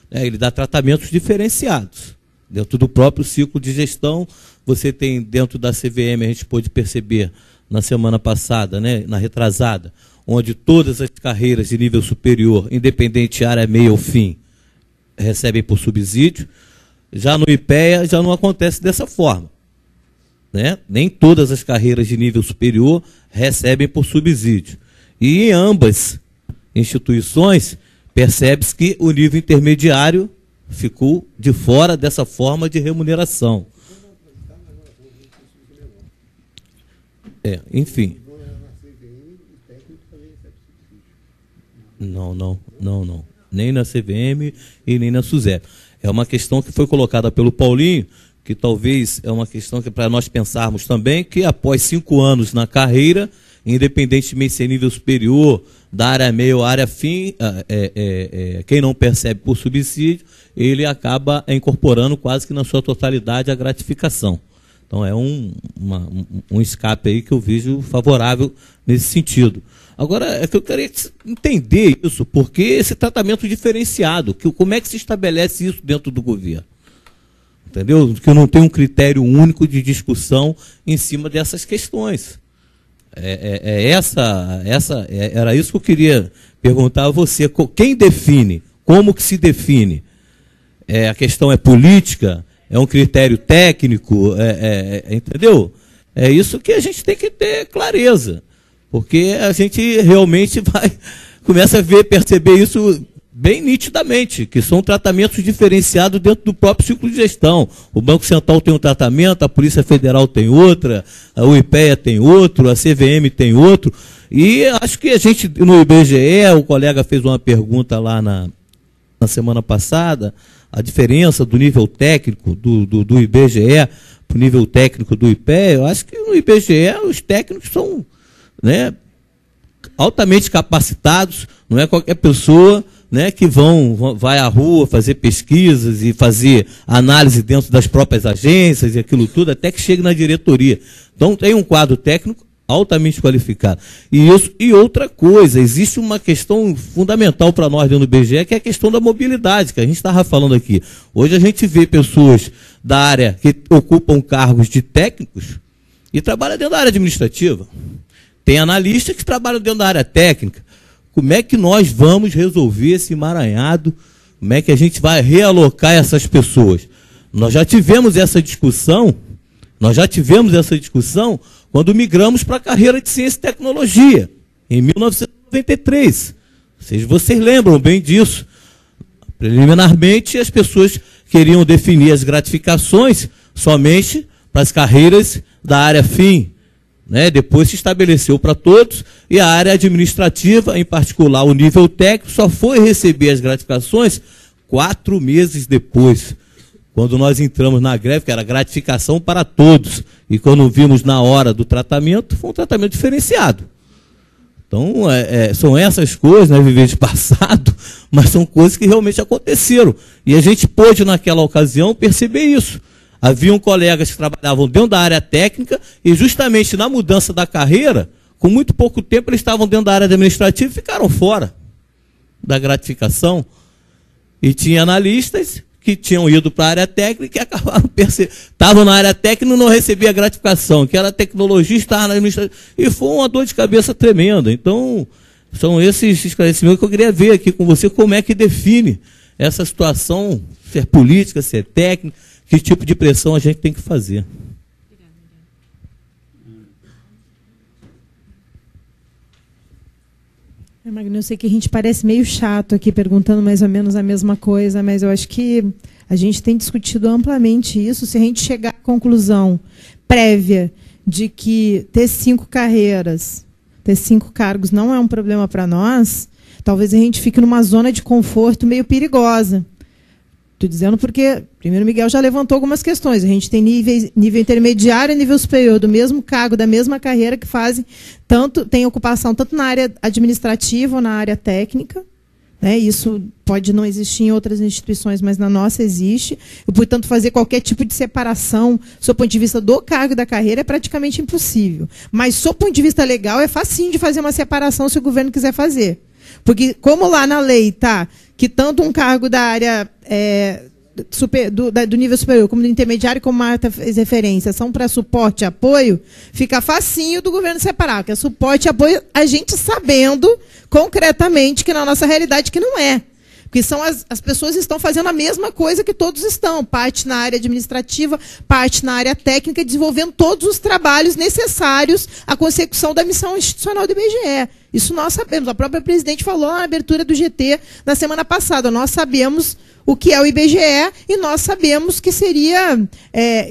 Ele dá tratamentos diferenciados. Dentro do próprio ciclo de gestão, você tem dentro da CVM, a gente pôde perceber na semana passada, né, na retrasada, onde todas as carreiras de nível superior, independente área meia ou fim, recebem por subsídio. Já no IPEA já não acontece dessa forma. Né? Nem todas as carreiras de nível superior recebem por subsídio. E em ambas instituições, percebe-se que o nível intermediário ficou de fora dessa forma de remuneração. Enfim. Não. Nem na CVM e nem na SUSEP. É uma questão que foi colocada pelo Paulinho, que talvez é uma questão que para nós pensarmos também, que após 5 anos na carreira, independentemente se é nível superior, da área meia ou área fim, quem não percebe por subsídio, ele acaba incorporando quase que na sua totalidade a gratificação. Então é um escape aí que eu vejo favorável nesse sentido. Agora, é que eu queria entender isso, porque esse tratamento diferenciado, como é que se estabelece isso dentro do governo? Entendeu? Que não tem um critério único de discussão em cima dessas questões. Era isso que eu queria perguntar a você. Quem define? Como que se define? A questão é política? É um critério técnico? Entendeu? É isso que a gente tem que ter clareza. Porque a gente realmente começa a perceber isso bem nitidamente, que são tratamentos diferenciados dentro do próprio ciclo de gestão. O Banco Central tem um tratamento, a Polícia Federal tem outra, o IPEA tem outro, a CVM tem outro. E acho que a gente, no IBGE, o colega fez uma pergunta lá na semana passada, a diferença do nível técnico do IBGE para o nível técnico do IPEA. Eu acho que no IBGE os técnicos são, né, altamente capacitados, não é qualquer pessoa, né, que vai à rua fazer pesquisas e fazer análise dentro das próprias agências e aquilo tudo, até que chegue na diretoria. Então tem um quadro técnico altamente qualificado. E outra coisa, existe uma questão fundamental para nós dentro do IBGE, que é a questão da mobilidade, que a gente estava falando aqui. Hoje a gente vê pessoas da área que ocupam cargos de técnicos e trabalham dentro da área administrativa. Tem analistas que trabalham dentro da área técnica. Como é que nós vamos resolver esse emaranhado? Como é que a gente vai realocar essas pessoas? Nós já tivemos essa discussão quando migramos para a carreira de ciência e tecnologia, em 1993. Vocês lembram bem disso. Preliminarmente, as pessoas queriam definir as gratificações somente para as carreiras da área fim, né? Depois se estabeleceu para todos, e a área administrativa, em particular o nível técnico, só foi receber as gratificações 4 meses depois, quando nós entramos na greve, que era gratificação para todos, e quando vimos na hora do tratamento, foi um tratamento diferenciado. Então, são essas coisas, né, viver de passado, mas são coisas que realmente aconteceram. E a gente pôde, naquela ocasião, perceber isso. Haviam colegas que trabalhavam dentro da área técnica e, justamente na mudança da carreira, com muito pouco tempo, eles estavam dentro da área administrativa e ficaram fora da gratificação. E tinha analistas que tinham ido para a área técnica e acabaram estavam na área técnica e não recebiam a gratificação, que era tecnologia, estava na administração, e foi uma dor de cabeça tremenda. Então, são esses esclarecimentos que eu queria ver aqui com você, como é que define essa situação, se é política, se é técnica, que tipo de pressão a gente tem que fazer. Magno, eu sei que a gente parece meio chato aqui perguntando mais ou menos a mesma coisa, mas eu acho que a gente tem discutido amplamente isso. Se a gente chegar à conclusão prévia de que ter 5 carreiras, ter 5 cargos não é um problema para nós, talvez a gente fique numa zona de conforto meio perigosa. Estou dizendo porque, primeiro, o Miguel já levantou algumas questões. A gente tem nível intermediário e nível superior do mesmo cargo, da mesma carreira, que tem ocupação tanto na área administrativa ou na área técnica. Né? Isso pode não existir em outras instituições, mas na nossa existe. E, portanto, fazer qualquer tipo de separação, do ponto de vista do cargo e da carreira, é praticamente impossível. Mas, do ponto de vista legal, é facinho de fazer uma separação se o governo quiser fazer. Porque, como lá na lei está que tanto um cargo da área do nível superior, como do intermediário, como Marta fez referência, são para suporte e apoio, fica facinho do governo separar, que é suporte e apoio, a gente sabendo concretamente que na nossa realidade que não é. Porque as pessoas estão fazendo a mesma coisa que todos estão, parte na área administrativa, parte na área técnica, desenvolvendo todos os trabalhos necessários à consecução da missão institucional do IBGE. Isso nós sabemos. A própria presidente falou na abertura do GT na semana passada. Nós sabemos o que é o IBGE e nós sabemos que seria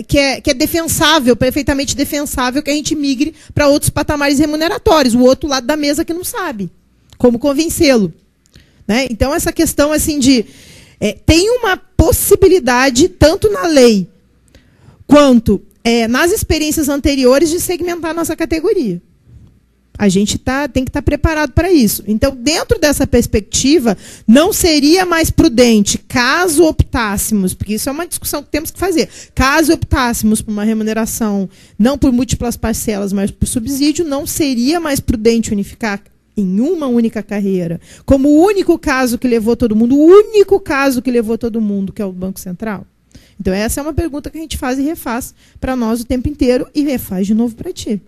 que é defensável, perfeitamente defensável, que a gente migre para outros patamares remuneratórios. O outro lado da mesa que não sabe como convencê-lo. Né? Então, essa questão assim de... tem uma possibilidade, tanto na lei quanto nas experiências anteriores, de segmentar a nossa categoria. A gente tem que estar preparado para isso. Então, dentro dessa perspectiva, não seria mais prudente, caso optássemos, porque isso é uma discussão que temos que fazer, caso optássemos por uma remuneração, não por múltiplas parcelas, mas por subsídio, não seria mais prudente unificar em uma única carreira, como o único caso que levou todo mundo, que é o Banco Central? Então, essa é uma pergunta que a gente faz e refaz para nós o tempo inteiro e refaz de novo para ti.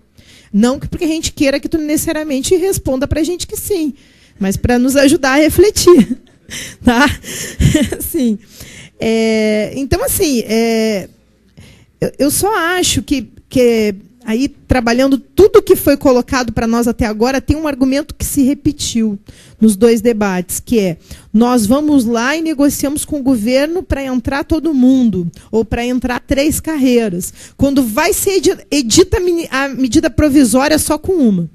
Não porque a gente queira que tu necessariamente responda para a gente que sim, mas para nos ajudar a refletir. Tá? Sim. Então, assim, eu só acho que aí, trabalhando tudo que foi colocado para nós até agora, tem um argumento que se repetiu nos 2 debates, que é: nós vamos lá e negociamos com o governo para entrar todo mundo, ou para entrar 3 carreiras. Quando vai ser edita a medida provisória só com uma.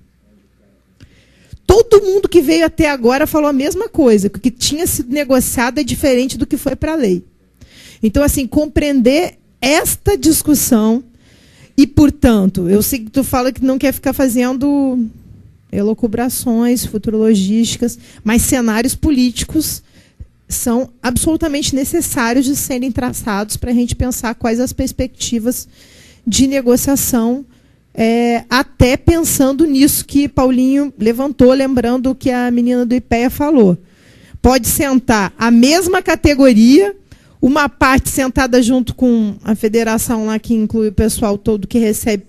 Todo mundo que veio até agora falou a mesma coisa, que o que tinha sido negociado é diferente do que foi para a lei. Então, assim, compreender esta discussão. E, portanto, eu sei que tu fala que não quer ficar fazendo elucubrações futurologísticas, mas cenários políticos são absolutamente necessários de serem traçados para a gente pensar quais as perspectivas de negociação, até pensando nisso que Paulinho levantou, lembrando o que a menina do IPEA falou. Pode sentar a mesma categoria, uma parte sentada junto com a federação lá, que inclui o pessoal todo que recebe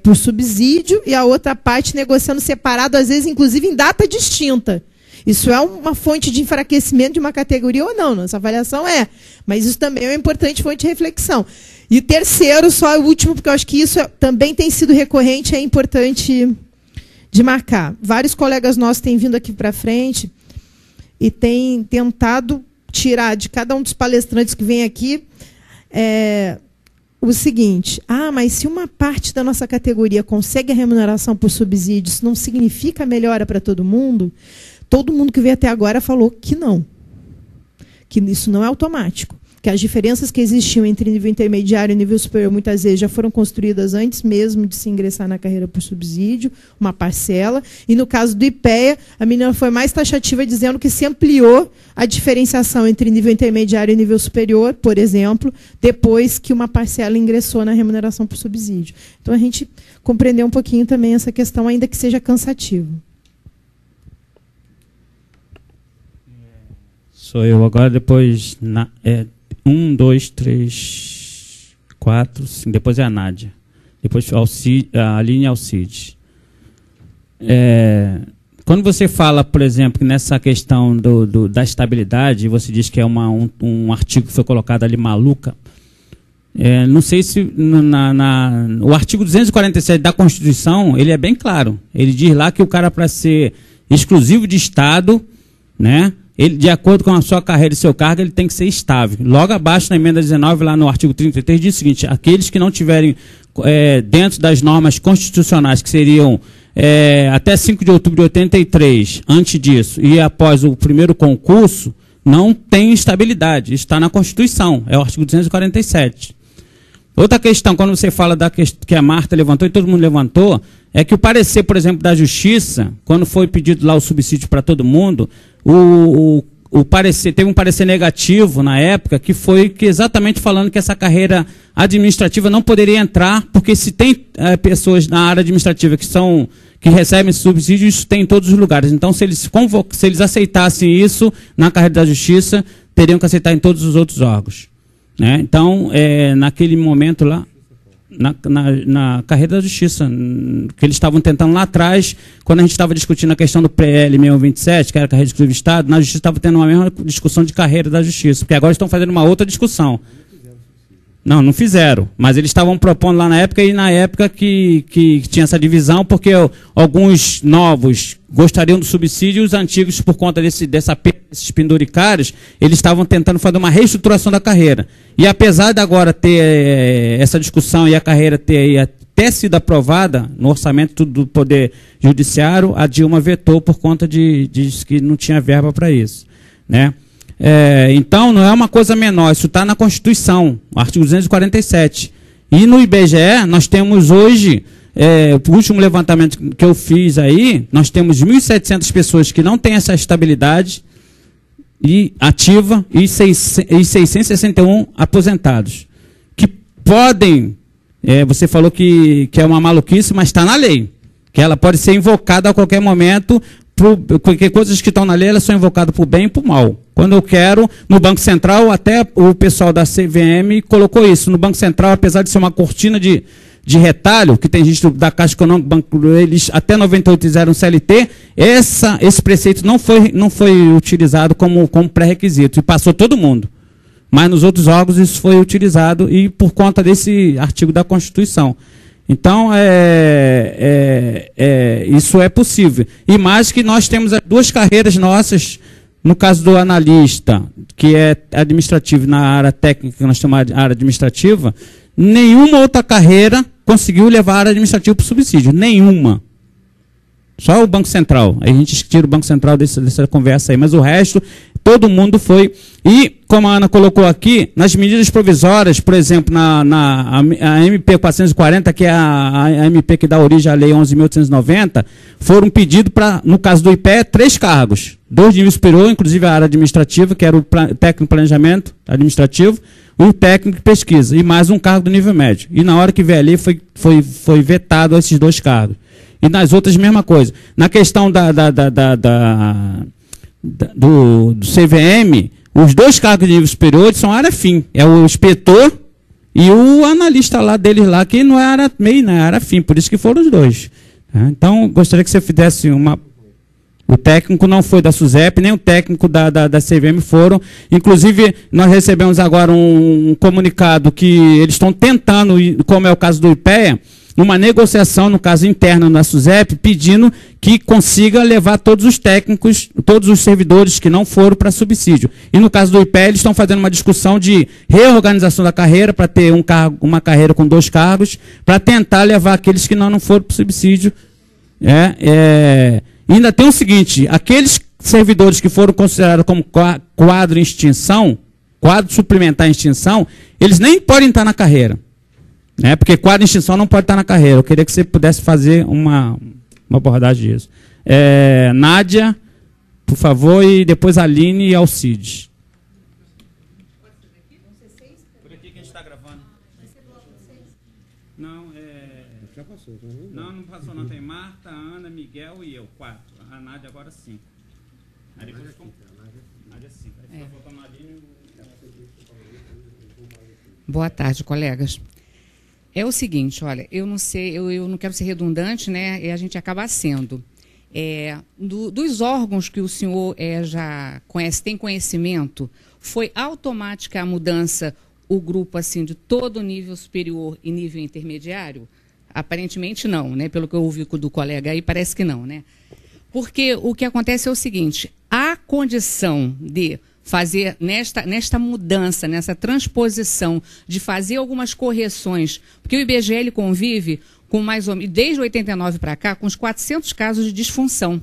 por subsídio, e a outra parte negociando separado, às vezes, inclusive, em data distinta. Isso é uma fonte de enfraquecimento de uma categoria ou não? Nossa avaliação é. Mas isso também é uma importante fonte de reflexão. E o terceiro, só o último, porque eu acho que isso também tem sido recorrente, é importante de marcar. Vários colegas nossos têm vindo aqui para frente e têm tentado tirar de cada um dos palestrantes que vem aqui o seguinte, mas se uma parte da nossa categoria consegue a remuneração por subsídios, não significa melhora para todo mundo? Todo mundo que veio até agora falou que não. Que isso não é automático. Que as diferenças que existiam entre nível intermediário e nível superior, muitas vezes, já foram construídas antes mesmo de se ingressar na carreira por subsídio, uma parcela. E no caso do IPEA, a menina foi mais taxativa, dizendo que se ampliou a diferenciação entre nível intermediário e nível superior, por exemplo, depois que uma parcela ingressou na remuneração por subsídio. Então, a gente compreendeu um pouquinho também essa questão, ainda que seja cansativo. Sou eu agora, depois... 1, 2, 3, 4, 5, depois é a Nádia. Depois a Aline Alcides. Quando você fala, por exemplo, nessa questão da estabilidade, você diz que é um artigo que foi colocado ali maluca, não sei se o artigo 247 da Constituição, ele é bem claro. Ele diz lá que o cara, para ser exclusivo de Estado, né, ele, de acordo com a sua carreira e seu cargo, ele tem que ser estável. Logo abaixo, na emenda 19, lá no artigo 33, diz o seguinte: aqueles que não tiverem dentro das normas constitucionais, que seriam até 5 de outubro de 83, antes disso, e após o primeiro concurso, não tem estabilidade. Isso está na Constituição, é o artigo 247. Outra questão, quando você fala da questão que a Marta levantou e todo mundo levantou, é que o parecer, por exemplo, da Justiça, quando foi pedido lá o subsídio para todo mundo, o parecer, teve um parecer negativo na época, que foi exatamente falando que essa carreira administrativa não poderia entrar, porque se tem pessoas na área administrativa que recebem subsídio, isso tem em todos os lugares. Então, se eles aceitassem isso na carreira da Justiça, teriam que aceitar em todos os outros órgãos. Né? Então, naquele momento lá, na carreira da Justiça, que eles estavam tentando lá atrás, quando a gente estava discutindo a questão do PL 627, que era a carreira de exclusivo de Estado, na Justiça estava tendo uma mesma discussão de carreira da Justiça, porque agora estão fazendo uma outra discussão. Não fizeram, mas eles estavam propondo lá na época, e na época que tinha essa divisão, porque alguns novos gostariam do subsídio e os antigos, por conta desses penduricários, eles estavam tentando fazer uma reestruturação da carreira. E apesar de agora ter essa discussão e a carreira ter até sido aprovada no orçamento do Poder Judiciário, a Dilma vetou por conta de que não tinha verba para isso. Né? Então, não é uma coisa menor, isso está na Constituição, artigo 247. E no IBGE, nós temos hoje, o último levantamento que eu fiz aí, nós temos 1.700 pessoas que não têm essa estabilidade ativa e 661 aposentados. Que podem, você falou que é uma maluquice, mas está na lei, que ela pode ser invocada a qualquer momento, porque coisas que estão na lei, elas são invocadas por bem e por mal. Quando eu quero, no Banco Central, até o pessoal da CVM colocou isso. No Banco Central, apesar de ser uma cortina de retalho, que tem gente da Caixa Econômica, eles até 98 fizeram CLT, esse preceito não foi utilizado como pré-requisito, e passou todo mundo. Mas nos outros órgãos isso foi utilizado, e por conta desse artigo da Constituição. Então, isso é possível. E mais que nós temos as duas carreiras nossas, no caso do analista, que é administrativo, na área técnica, que nós chamamos de área administrativa, nenhuma outra carreira conseguiu levar a área administrativa para o subsídio. Nenhuma. Só o Banco Central. Aí a gente tira o Banco Central dessa conversa aí. Mas o resto, todo mundo foi. E, como a Ana colocou aqui, nas medidas provisórias, por exemplo, a MP 440, que é a MP que dá origem à Lei 11.890, foram pedidos para, no caso do IPE, 3 cargos. 2 de nível superior, inclusive a área administrativa, que era o técnico de planejamento administrativo, um técnico de pesquisa, e mais um cargo do nível médio. E na hora que veio ali, foi vetado esses 2 cargos. E nas outras, mesma coisa. Na questão do CVM, os 2 cargos de nível superior são área fim. É o inspetor e o analista lá deles lá, que não é área MEI, não é área fim. Por isso que foram os 2. Então, gostaria que você fizesse uma... O técnico não foi da SUSEP, nem o técnico da CVM foram. Inclusive, nós recebemos agora um comunicado que eles estão tentando, como é o caso do IPEA, uma negociação, no caso interna da SUSEP, pedindo que consiga levar todos os técnicos, todos os servidores que não foram para subsídio. E no caso do IPE, eles estão fazendo uma discussão de reorganização da carreira, para ter uma carreira com 2 cargos, para tentar levar aqueles que não foram para o subsídio. E ainda tem o seguinte, aqueles servidores que foram considerados como quadro em extinção, quadro suplementar em extinção, eles nem podem estar na carreira. Porque quadro em extinção não pode estar na carreira. Eu queria que você pudesse fazer uma abordagem disso. Nádia, por favor, e depois a Aline e Alcides. Por aqui que a gente está gravando. Não, já passou. Não passou não. Tem Marta, Ana, Miguel e eu, 4. A Nádia agora 5. Aí depois Nádia 5. Aí só falta a Aline. Boa tarde, colegas. É o seguinte, olha, eu não sei, eu não quero ser redundante, né? E a gente acaba sendo. Dos órgãos que o senhor já conhece, tem conhecimento, foi automática a mudança, o grupo assim de todo nível superior e nível intermediário? Aparentemente não, né? Pelo que eu ouvi do colega aí, parece que não, né? Porque o que acontece é o seguinte, a condição de fazer nesta mudança, nessa transposição, de fazer algumas correções, porque o IBGE ele convive com mais ou menos, desde 89 para cá, com uns 400 casos de disfunção,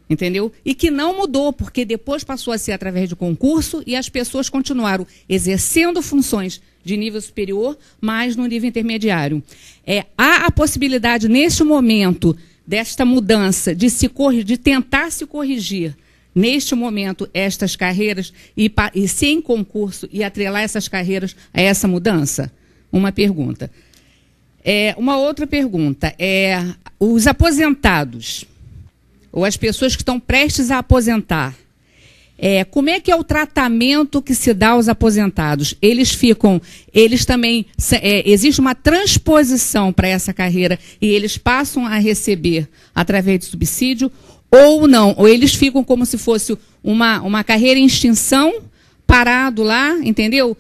entendeu? E que não mudou, porque depois passou a ser através de concurso e as pessoas continuaram exercendo funções de nível superior, mas no nível intermediário. Há a possibilidade, neste momento, desta mudança, de tentar se corrigir, neste momento, estas carreiras e ser em concurso e atrelar essas carreiras a essa mudança? Uma pergunta. Uma outra pergunta. Os aposentados, ou as pessoas que estão prestes a aposentar, como é que é o tratamento que se dá aos aposentados? Eles também, existe uma transposição para essa carreira e eles passam a receber através de subsídio, ou não, ou eles ficam como se fosse uma carreira em extinção, parado lá, entendeu?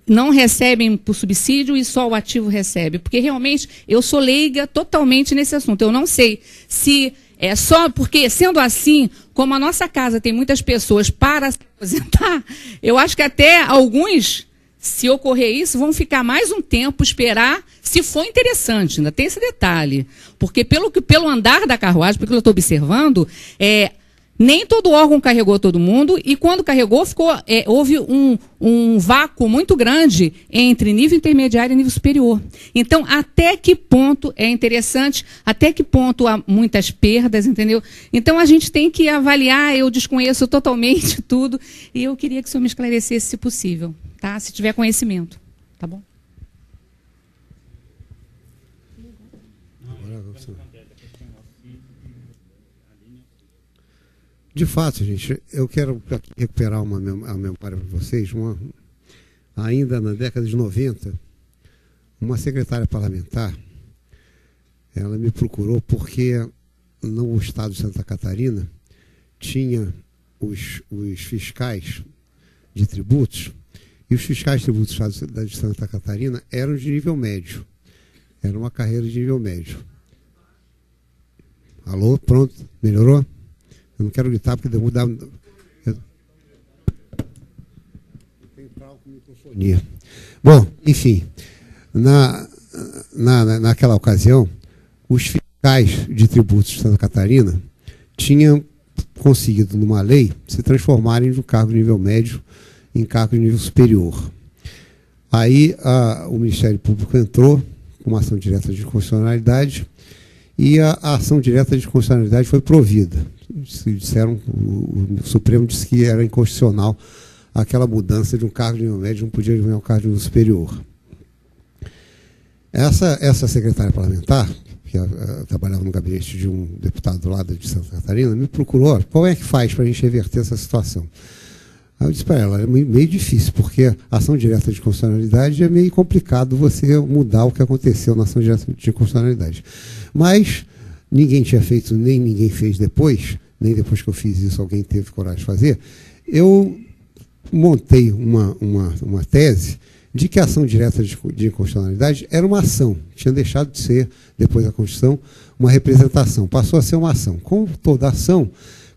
Não recebem por subsídio e só o ativo recebe. Porque realmente eu sou leiga totalmente nesse assunto. Eu não sei se é só porque, sendo assim, como a nossa casa tem muitas pessoas para se aposentar, eu acho que até alguns, se ocorrer isso, vão ficar mais um tempo, esperar, se for interessante, ainda tem esse detalhe. Porque pelo andar da carruagem, porque eu estou observando, nem todo órgão carregou todo mundo, e quando carregou, houve um vácuo muito grande entre nível intermediário e nível superior. Então, até que ponto é interessante, até que ponto há muitas perdas, entendeu? Então, a gente tem que avaliar, eu desconheço totalmente tudo, e eu queria que o senhor me esclarecesse, se possível, tá? Se tiver conhecimento, tá bom? De fato, gente, eu quero recuperar a memória para vocês. Ainda na década de 90, uma secretária parlamentar, ela me procurou porque no estado de Santa Catarina tinha os fiscais de tributos, e os fiscais de tributos do estado de Santa Catarina eram de nível médio. Era uma carreira de nível médio. Alô? Pronto? Melhorou? Eu não quero gritar porque eu tenho trauma com microfonia. Bom, enfim, naquela ocasião, os fiscais de tributos de Santa Catarina tinham conseguido, numa lei, se transformarem de um cargo de nível médio em cargo de nível superior. Aí o Ministério Público entrou com uma ação direta de inconstitucionalidade e a ação direta de inconstitucionalidade foi provida. O Supremo disse que era inconstitucional aquela mudança de um cargo de nível médio, não podia vir ao cargo de nível superior. Essa secretária parlamentar, que trabalhava no gabinete de um deputado lá de Santa Catarina, me procurou, qual é que faz para a gente reverter essa situação? Aí eu disse para ela, é meio difícil, porque a ação direta de constitucionalidade é meio complicado você mudar o que aconteceu na ação direta de constitucionalidade. Mas ninguém tinha feito, nem ninguém fez depois, nem depois que eu fiz isso alguém teve coragem de fazer. Eu montei uma tese de que a ação direta de inconstitucionalidade era uma ação, tinha deixado de ser, depois da Constituição, uma representação, passou a ser uma ação. Como toda ação,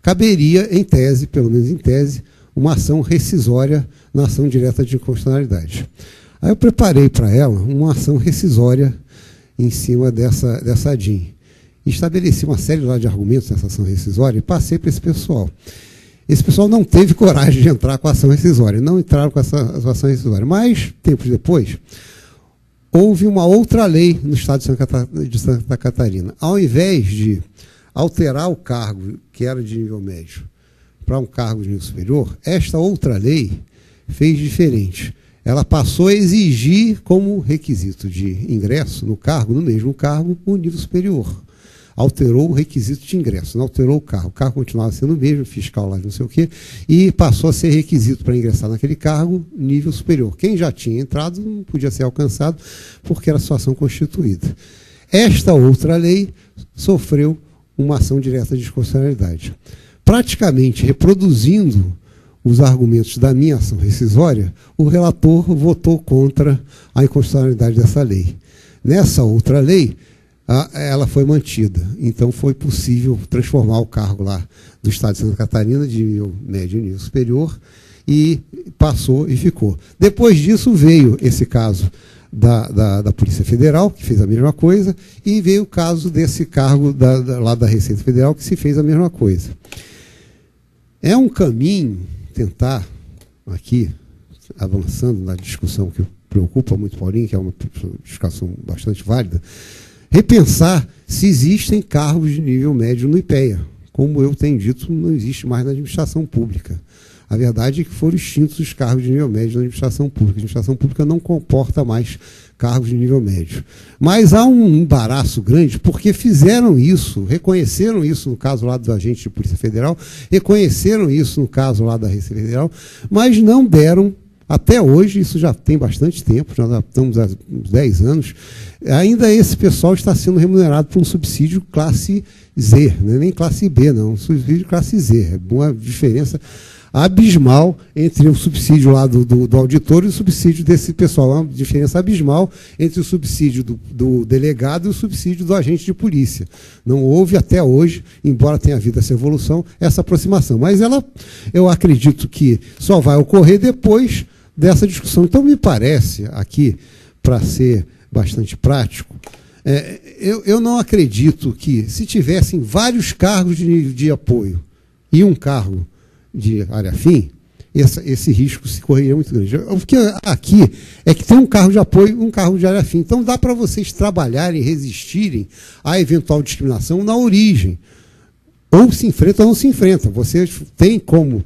caberia, em tese, pelo menos em tese, uma ação rescisória na ação direta de inconstitucionalidade. Aí eu preparei para ela uma ação rescisória em cima dessa ADIM. Estabeleci uma série lá de argumentos nessa ação rescisória e passei para esse pessoal. Esse pessoal não teve coragem de entrar com a ação rescisória, não entraram com essa ação rescisória. Mas, tempos depois, houve uma outra lei no estado de Santa Catarina. Ao invés de alterar o cargo, que era de nível médio, para um cargo de nível superior, esta outra lei fez diferente. Ela passou a exigir como requisito de ingresso no cargo, no mesmo cargo, o nível superior. Alterou o requisito de ingresso, não alterou o cargo. O cargo continuava sendo o mesmo, fiscal lá, não sei o quê, e passou a ser requisito para ingressar naquele cargo, nível superior. Quem já tinha entrado não podia ser alcançado, porque era situação constituída. Esta outra lei sofreu uma ação direta de inconstitucionalidade. Praticamente reproduzindo os argumentos da minha ação rescisória, o relator votou contra a inconstitucionalidade dessa lei. Nessa outra lei, ela foi mantida. Então, foi possível transformar o cargo lá do Estado de Santa Catarina de nível médio e nível superior, e passou e ficou. Depois disso, veio esse caso da Polícia Federal, que fez a mesma coisa, e veio o caso desse cargo lá da Receita Federal, que se fez a mesma coisa. É um caminho tentar, aqui, avançando na discussão que preocupa muito Paulinho, que é uma discussão bastante válida, repensar se existem cargos de nível médio no IPEA. Como eu tenho dito, não existe mais na administração pública. A verdade é que foram extintos os cargos de nível médio na administração pública. A administração pública não comporta mais cargos de nível médio. Mas há um embaraço grande, porque fizeram isso, reconheceram isso no caso lá do agente de Polícia Federal, reconheceram isso no caso lá da Receita Federal, mas não deram. Até hoje, isso já tem bastante tempo, já estamos há uns 10 anos, ainda esse pessoal está sendo remunerado por um subsídio classe Z, não é nem classe B, não, um subsídio classe Z. É uma diferença abismal entre o subsídio lá do auditor e o subsídio desse pessoal. É uma diferença abismal entre o subsídio do delegado e o subsídio do agente de polícia. Não houve até hoje, embora tenha havido essa evolução, essa aproximação. Mas eu acredito que só vai ocorrer depois dessa discussão. Então, me parece, aqui, para ser bastante prático, eu não acredito que, se tivessem vários cargos de apoio e um cargo de área fim, esse risco se correria muito grande. O que aqui é que tem um cargo de apoio e um cargo de área fim. Então, dá para vocês trabalharem, resistirem à eventual discriminação na origem. Ou se enfrenta ou não se enfrenta. Vocês têm como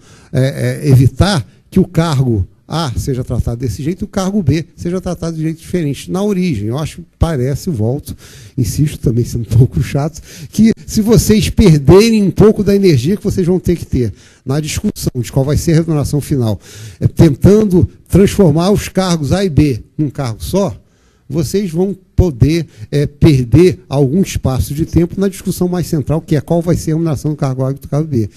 evitar que o cargo A seja tratado desse jeito e o cargo B seja tratado de jeito diferente na origem. Eu acho que parece, volto, insisto, também sendo um pouco chato, que se vocês perderem um pouco da energia que vocês vão ter que ter na discussão de qual vai ser a remuneração final, tentando transformar os cargos A e B num cargo só, vocês vão poder perder algum espaço de tempo na discussão mais central, que é qual vai ser a remuneração do cargo A e do cargo B.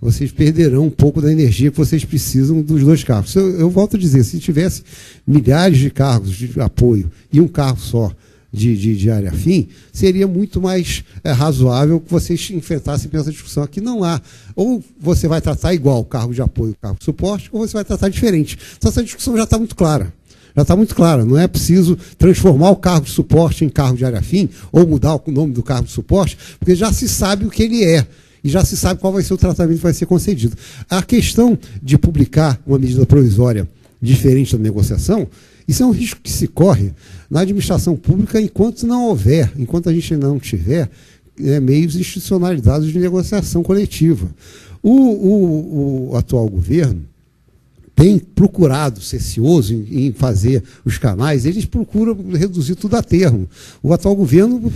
Vocês perderão um pouco da energia que vocês precisam dos dois cargos. Eu volto a dizer, se tivesse milhares de cargos de apoio e um cargo só de área fim, seria muito mais razoável que vocês enfrentassem essa discussão. Aqui não há. Ou você vai tratar igual o cargo de apoio e o cargo de suporte, ou você vai tratar diferente. Então, essa discussão já está muito clara. Já está muito clara. Não é preciso transformar o cargo de suporte em cargo de área fim, ou mudar o nome do cargo de suporte, porque já se sabe o que ele é. E já se sabe qual vai ser o tratamento que vai ser concedido. A questão de publicar uma medida provisória diferente da negociação, isso é um risco que se corre na administração pública enquanto não houver, enquanto a gente ainda não tiver meios institucionalizados de negociação coletiva. O atual governo tem procurado ser cioso em fazer os canais, eles procuram reduzir tudo a termo. O atual governo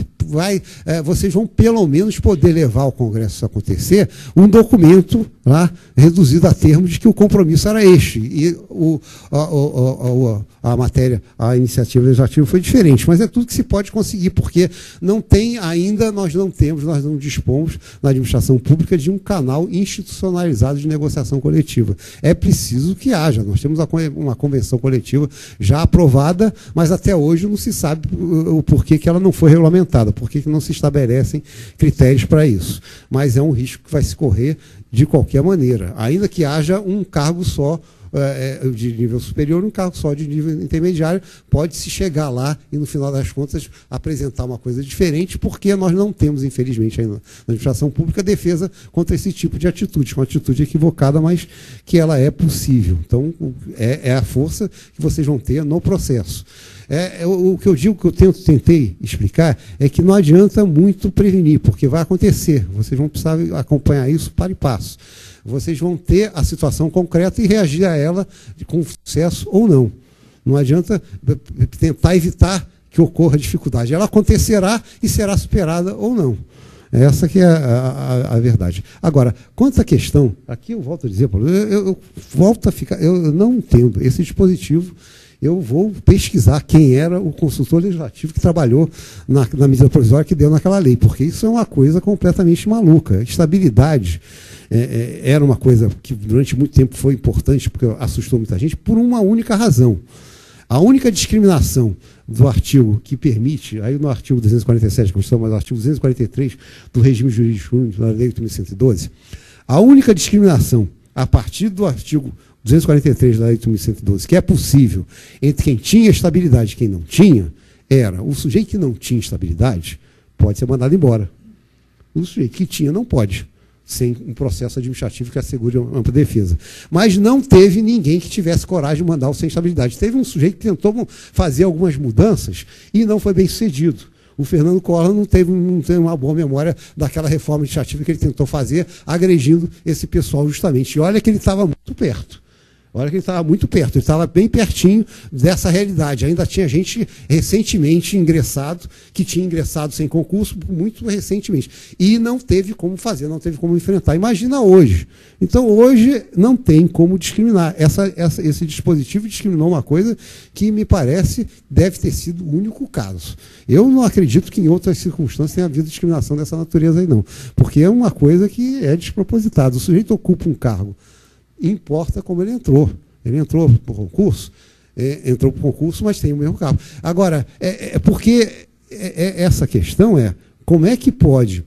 vocês vão pelo menos poder levar ao Congresso, se acontecer, um documento lá reduzido a termo de que o compromisso era este. E a matéria, a iniciativa legislativa foi diferente, mas é tudo que se pode conseguir, porque não tem ainda, nós não dispomos na administração pública de um canal institucionalizado de negociação coletiva. É preciso que que haja. Nós temos uma convenção coletiva já aprovada, mas até hoje não se sabe o porquê que ela não foi regulamentada, porquê que não se estabelecem critérios para isso. Mas é um risco que vai se correr de qualquer maneira, ainda que haja um cargo só de nível superior, um cargo só de nível intermediário, pode-se chegar lá e, no final das contas, apresentar uma coisa diferente, porque nós não temos, infelizmente, ainda na administração pública, defesa contra esse tipo de atitude, uma atitude equivocada, mas que ela é possível. Então, é a força que vocês vão ter no processo. O que eu digo, que eu tentei explicar, é que não adianta muito prevenir, porque vai acontecer. Vocês vão precisar acompanhar isso para e passo. Vocês vão ter a situação concreta e reagir a ela com sucesso ou não. Não adianta tentar evitar que ocorra dificuldade. Ela acontecerá e será superada ou não. Essa que é a verdade. Agora, quanto à questão, aqui eu volto a dizer, Paulo, eu volto a ficar, eu não entendo esse dispositivo. Eu vou pesquisar quem era o consultor legislativo que trabalhou na medida provisória que deu naquela lei, porque isso é uma coisa completamente maluca. Estabilidade era uma coisa que durante muito tempo foi importante, porque assustou muita gente, por uma única razão. A única discriminação do artigo que permite, aí no artigo 247 da Constituição, mas no artigo 243 do regime jurídico da Lei 8.112, a única discriminação a partir do artigo 243 da Lei 8.112, que é possível entre quem tinha estabilidade e quem não tinha, era o sujeito que não tinha estabilidade pode ser mandado embora. O sujeito que tinha não pode, sem um processo administrativo que assegure uma ampla defesa. Mas não teve ninguém que tivesse coragem de mandar o sem estabilidade. Teve um sujeito que tentou fazer algumas mudanças e não foi bem sucedido. O Fernando Collor não teve uma boa memória daquela reforma administrativa que ele tentou fazer, agredindo esse pessoal justamente. E olha que ele estava muito perto. Olha que ele estava muito perto, ele estava bem pertinho dessa realidade. Ainda tinha gente recentemente ingressado, que tinha ingressado sem concurso, muito recentemente. E não teve como fazer, não teve como enfrentar. Imagina hoje. Então, hoje não tem como discriminar. Esse dispositivo discriminou uma coisa que, me parece, deve ter sido o único caso. Eu não acredito que em outras circunstâncias tenha havido discriminação dessa natureza aí, não. Porque é uma coisa que é despropositada. O sujeito ocupa um cargo, importa como ele entrou. Ele entrou por concurso, mas tem o mesmo cargo. Agora, porque essa questão como é que pode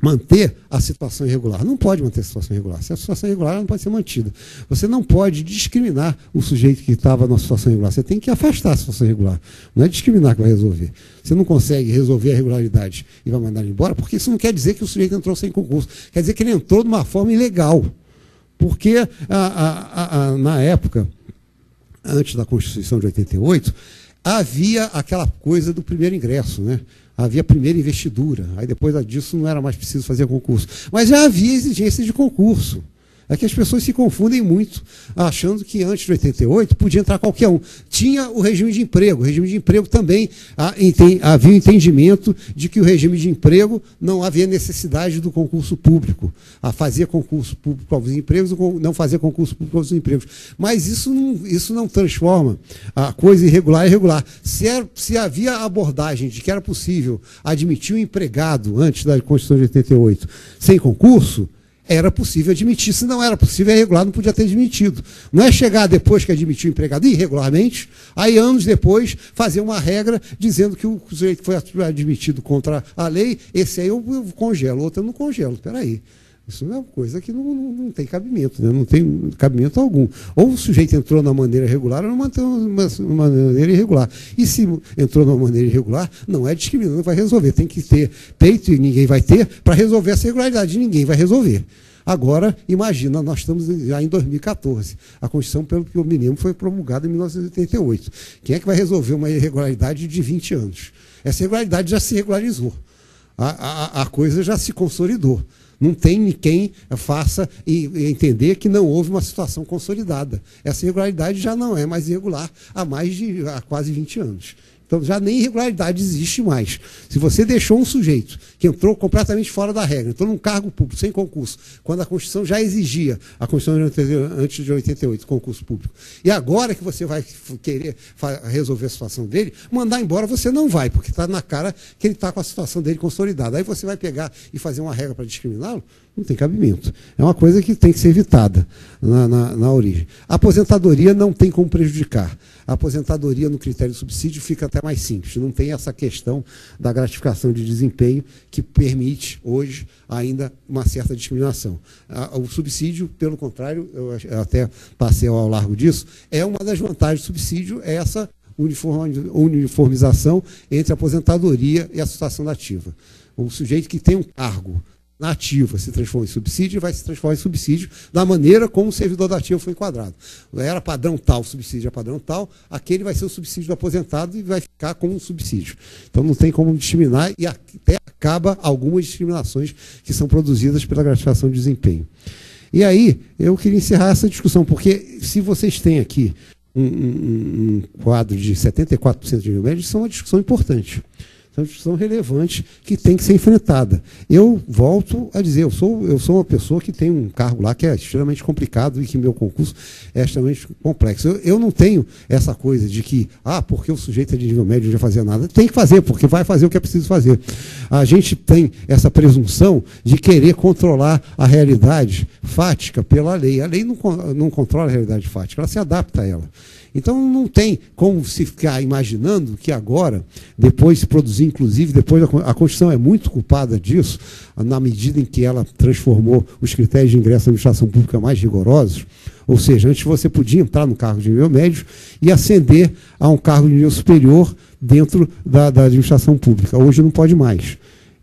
manter a situação irregular? Não pode manter a situação irregular. Se a situação irregular não pode ser mantida. Você não pode discriminar o sujeito que estava numa situação irregular. Você tem que afastar a situação irregular. Não é discriminar que vai resolver. Você não consegue resolver a irregularidade e vai mandar ele embora, porque isso não quer dizer que o sujeito entrou sem concurso. Quer dizer que ele entrou de uma forma ilegal. Porque, na época, antes da Constituição de 88, havia aquela coisa do primeiro ingresso, né? Havia a primeira investidura, aí depois disso não era mais preciso fazer concurso. Mas já havia exigência de concurso. É que as pessoas se confundem muito, achando que antes de 88 podia entrar qualquer um. Tinha o regime de emprego. O regime de emprego também havia o entendimento de que o regime de emprego não havia necessidade do concurso público. A fazer concurso público aos empregos, não fazer concurso público aos empregos. Mas isso não transforma a coisa irregular em regular. Se havia a abordagem de que era possível admitir um empregado antes da Constituição de 88 sem concurso, era possível admitir. Se não era possível, é irregular, não podia ter admitido. Não é chegar depois que admitiu o empregado irregularmente, aí anos depois fazer uma regra dizendo que o sujeito que foi admitido contra a lei, esse aí eu congelo, outro eu não congelo. Espera aí. Isso não é uma coisa que não tem cabimento, né? Não tem cabimento algum. Ou o sujeito entrou na maneira regular ou não uma maneira irregular. E se entrou na maneira irregular, não é discriminando, vai resolver. Tem que ter peito, e ninguém vai ter, para resolver essa irregularidade. Ninguém vai resolver. Agora, imagina, nós estamos já em 2014. A Constituição, pelo que eu me lembro, foi promulgada em 1988. Quem é que vai resolver uma irregularidade de 20 anos? Essa irregularidade já se regularizou. A coisa já se consolidou. Não tem quem faça entender que não houve uma situação consolidada. Essa irregularidade já não é mais irregular há quase 20 anos. Então já nem irregularidade existe mais. Se você deixou um sujeito que entrou completamente fora da regra, entrou num cargo público, sem concurso, quando a Constituição já exigia, a Constituição antes de 88, concurso público, e agora que você vai querer resolver a situação dele, mandar embora você não vai, porque está na cara que ele está com a situação dele consolidada. Aí você vai pegar e fazer uma regra para discriminá-lo? Não tem cabimento. É uma coisa que tem que ser evitada na origem. A aposentadoria não tem como prejudicar. A aposentadoria no critério de subsídio fica até mais simples. Não tem essa questão da gratificação de desempenho que permite, hoje, ainda uma certa discriminação. O subsídio, pelo contrário, eu até passei ao largo disso, é uma das vantagens do subsídio, é essa uniformização entre a aposentadoria e a situação da ativa. O sujeito que tem um cargo na ativa se transforma em subsídio e vai se transformar em subsídio da maneira como o servidor da ativa foi enquadrado. Era padrão tal, o subsídio é padrão tal, aquele vai ser o subsídio do aposentado e vai ficar como um subsídio. Então não tem como discriminar e até acaba algumas discriminações que são produzidas pela gratificação de desempenho. E aí, eu queria encerrar essa discussão, porque se vocês têm aqui um quadro de 74% de nível médio, isso é uma discussão importante. É uma discussão relevante que tem que ser enfrentada. Eu volto a dizer, eu sou uma pessoa que tem um cargo lá que é extremamente complicado e que meu concurso é extremamente complexo. Eu não tenho essa coisa de que, porque o sujeito é de nível médio não já fazia nada. Tem que fazer, porque vai fazer o que é preciso fazer. A gente tem essa presunção de querer controlar a realidade fática pela lei. A lei não controla a realidade fática, ela se adapta a ela. Então não tem como se ficar imaginando que agora, depois se produzir, inclusive, depois a Constituição é muito culpada disso, na medida em que ela transformou os critérios de ingresso à administração pública mais rigorosos, ou seja, antes você podia entrar no cargo de nível médio e ascender a um cargo de nível superior dentro da administração pública. Hoje não pode mais.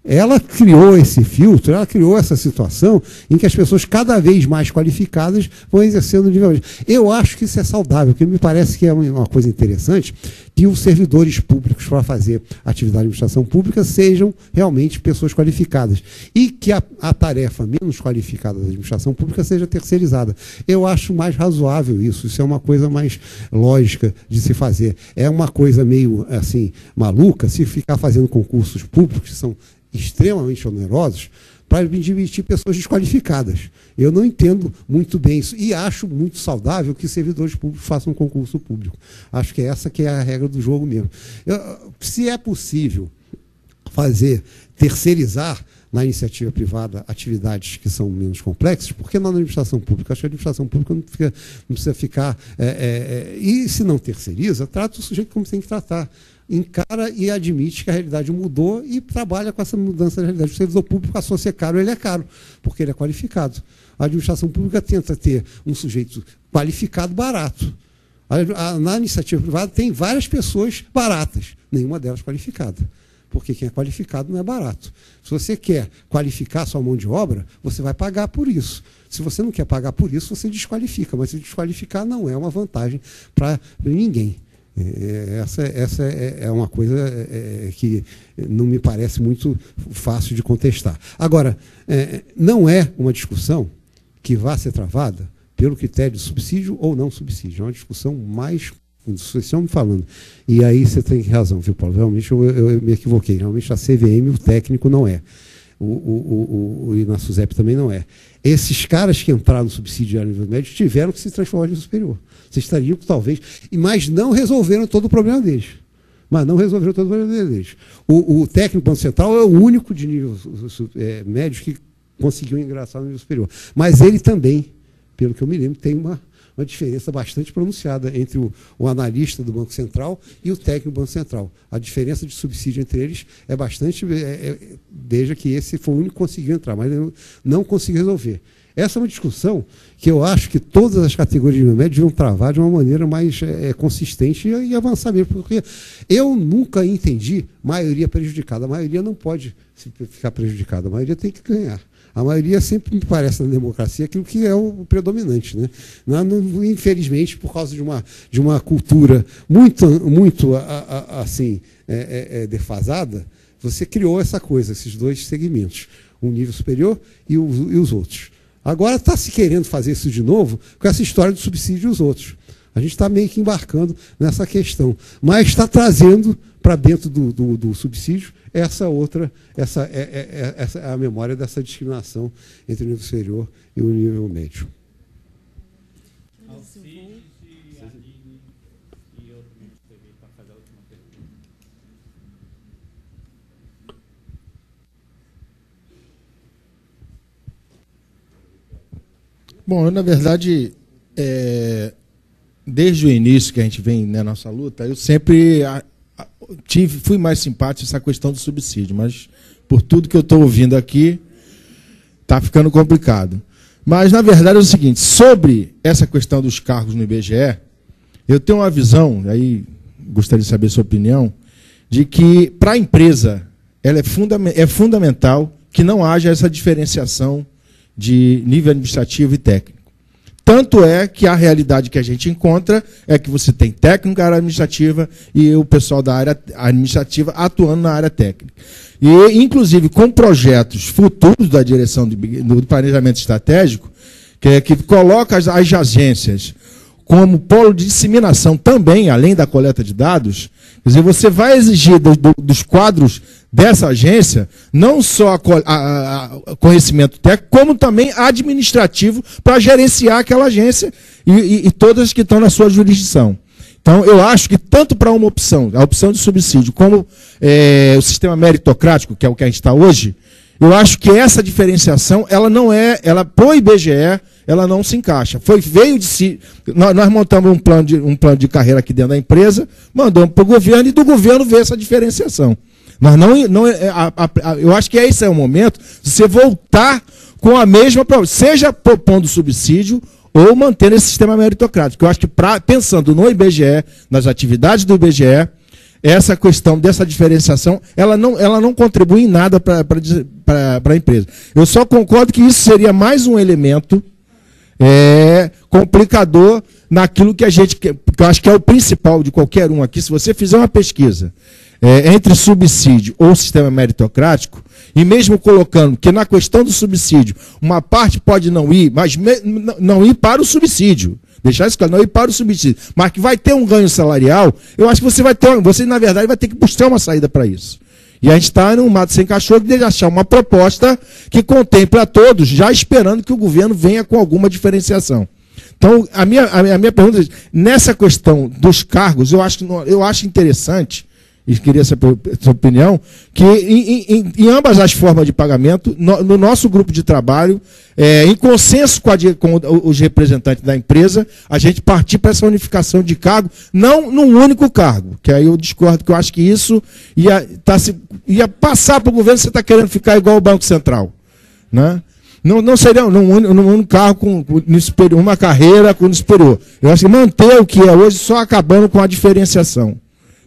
Ela criou esse filtro, ela criou essa situação em que as pessoas cada vez mais qualificadas vão exercendo o nível médio. Eu acho que isso é saudável, porque me parece que é uma coisa interessante que os servidores públicos para fazer atividade de administração pública sejam realmente pessoas qualificadas e que a tarefa menos qualificada da administração pública seja terceirizada. Eu acho mais razoável isso é uma coisa mais lógica de se fazer. É uma coisa meio assim maluca se ficar fazendo concursos públicos que são extremamente onerosos para admitir pessoas desqualificadas. Eu não entendo muito bem isso e acho muito saudável que servidores públicos façam um concurso público. Acho que essa que é a regra do jogo mesmo. Se é possível terceirizar na iniciativa privada atividades que são menos complexas, por que não na administração pública? Acho que a administração pública não precisa ficar... e se não terceiriza, trata o sujeito como tem que tratar. Encara e admite que a realidade mudou e trabalha com essa mudança da realidade. O servidor público passou a ser caro, ele é caro, porque ele é qualificado. A administração pública tenta ter um sujeito qualificado barato. Na iniciativa privada tem várias pessoas baratas, nenhuma delas qualificada. Porque quem é qualificado não é barato. Se você quer qualificar sua mão de obra, você vai pagar por isso. Se você não quer pagar por isso, você desqualifica. Mas se desqualificar não é uma vantagem para ninguém. Essa é uma coisa que não me parece muito fácil de contestar. Agora, não é uma discussão que vá ser travada pelo critério de subsídio ou não subsídio. É uma discussão mais... Vocês estão me falando. E aí você tem razão, viu, Paulo? Realmente eu me equivoquei. Realmente a CVM, o técnico, não é. E na SUSEP também não é. Esses caras que entraram no subsídio a nível médio tiveram que se transformar em superior. Vocês estariam, talvez, mas não resolveram todo o problema deles. O técnico Banco Central é o único de nível médio que conseguiu ingressar no nível superior. Mas ele também, pelo que eu me lembro, tem uma diferença bastante pronunciada entre o analista do Banco Central e o técnico do Banco Central. A diferença de subsídio entre eles é bastante... Veja que esse foi o único que conseguiu entrar, mas não conseguiu resolver. Essa é uma discussão que eu acho que todas as categorias de nível médio deviam travar de uma maneira mais consistente e avançar mesmo, porque eu nunca entendi maioria prejudicada. A maioria não pode ficar prejudicada, a maioria tem que ganhar. A maioria sempre me parece na democracia aquilo que é o predominante, né? Infelizmente, por causa de uma cultura muito assim, defasada, você criou essa coisa, esses dois segmentos, um nível superior e os outros. Agora está se querendo fazer isso de novo com essa história do subsídio e os outros. A gente está meio que embarcando nessa questão, mas está trazendo para dentro do subsídio essa outra, essa é a memória dessa discriminação entre o nível superior e o nível médio. Bom, eu, na verdade, desde o início que a gente vem na nossa luta, eu sempre fui mais simpático essa questão do subsídio, mas por tudo que eu estou ouvindo aqui, está ficando complicado. Mas, na verdade, é o seguinte, sobre essa questão dos cargos no IBGE, eu tenho uma visão, aí gostaria de saber a sua opinião, de que, para a empresa, ela é fundamental que não haja essa diferenciação de nível administrativo e técnico. Tanto é que a realidade que a gente encontra é que você tem técnico na área administrativa e o pessoal da área administrativa atuando na área técnica. E, inclusive, com projetos futuros da direção do planejamento estratégico, que coloca as agências como polo de disseminação também, além da coleta de dados, quer dizer, você vai exigir dos quadros dessa agência não só conhecimento técnico, como também administrativo para gerenciar aquela agência e todas que estão na sua jurisdição. Então, eu acho que tanto para uma opção, a opção de subsídio, como o sistema meritocrático, que é o que a gente está hoje, eu acho que essa diferenciação, ela para o IBGE, ela não se encaixa. Nós montamos um plano de carreira aqui dentro da empresa, mandamos para o governo e do governo ver essa diferenciação. Mas eu acho que esse é o momento de você voltar com a mesma, seja propondo subsídio ou mantendo esse sistema meritocrático. Eu acho que, pensando no IBGE, nas atividades do IBGE, essa questão dessa diferenciação, ela não contribui em nada para a empresa. Eu só concordo que isso seria mais um elemento complicador naquilo que que eu acho que é o principal de qualquer um aqui. Se você fizer uma pesquisa entre subsídio ou sistema meritocrático, e mesmo colocando que na questão do subsídio, uma parte pode não ir, mas não ir para o subsídio, deixar isso claro, não ir para o subsídio, mas que vai ter um ganho salarial, eu acho que você na verdade vai ter que buscar uma saída para isso. E a gente está num mato sem cachorro de achar uma proposta que contemple a todos, já esperando que o governo venha com alguma diferenciação. Então, a minha pergunta é, nessa questão dos cargos, eu acho interessante, e queria saber a sua opinião, que em ambas as formas de pagamento, no nosso grupo de trabalho, em consenso com os representantes da empresa, a gente partir para essa unificação de cargo, não num único cargo, que aí eu discordo, que eu acho que isso ia passar para o governo, você está querendo ficar igual o Banco Central, né? Não seria num carro com uma carreira com o superior. Eu acho que manter o que é hoje, só acabando com a diferenciação.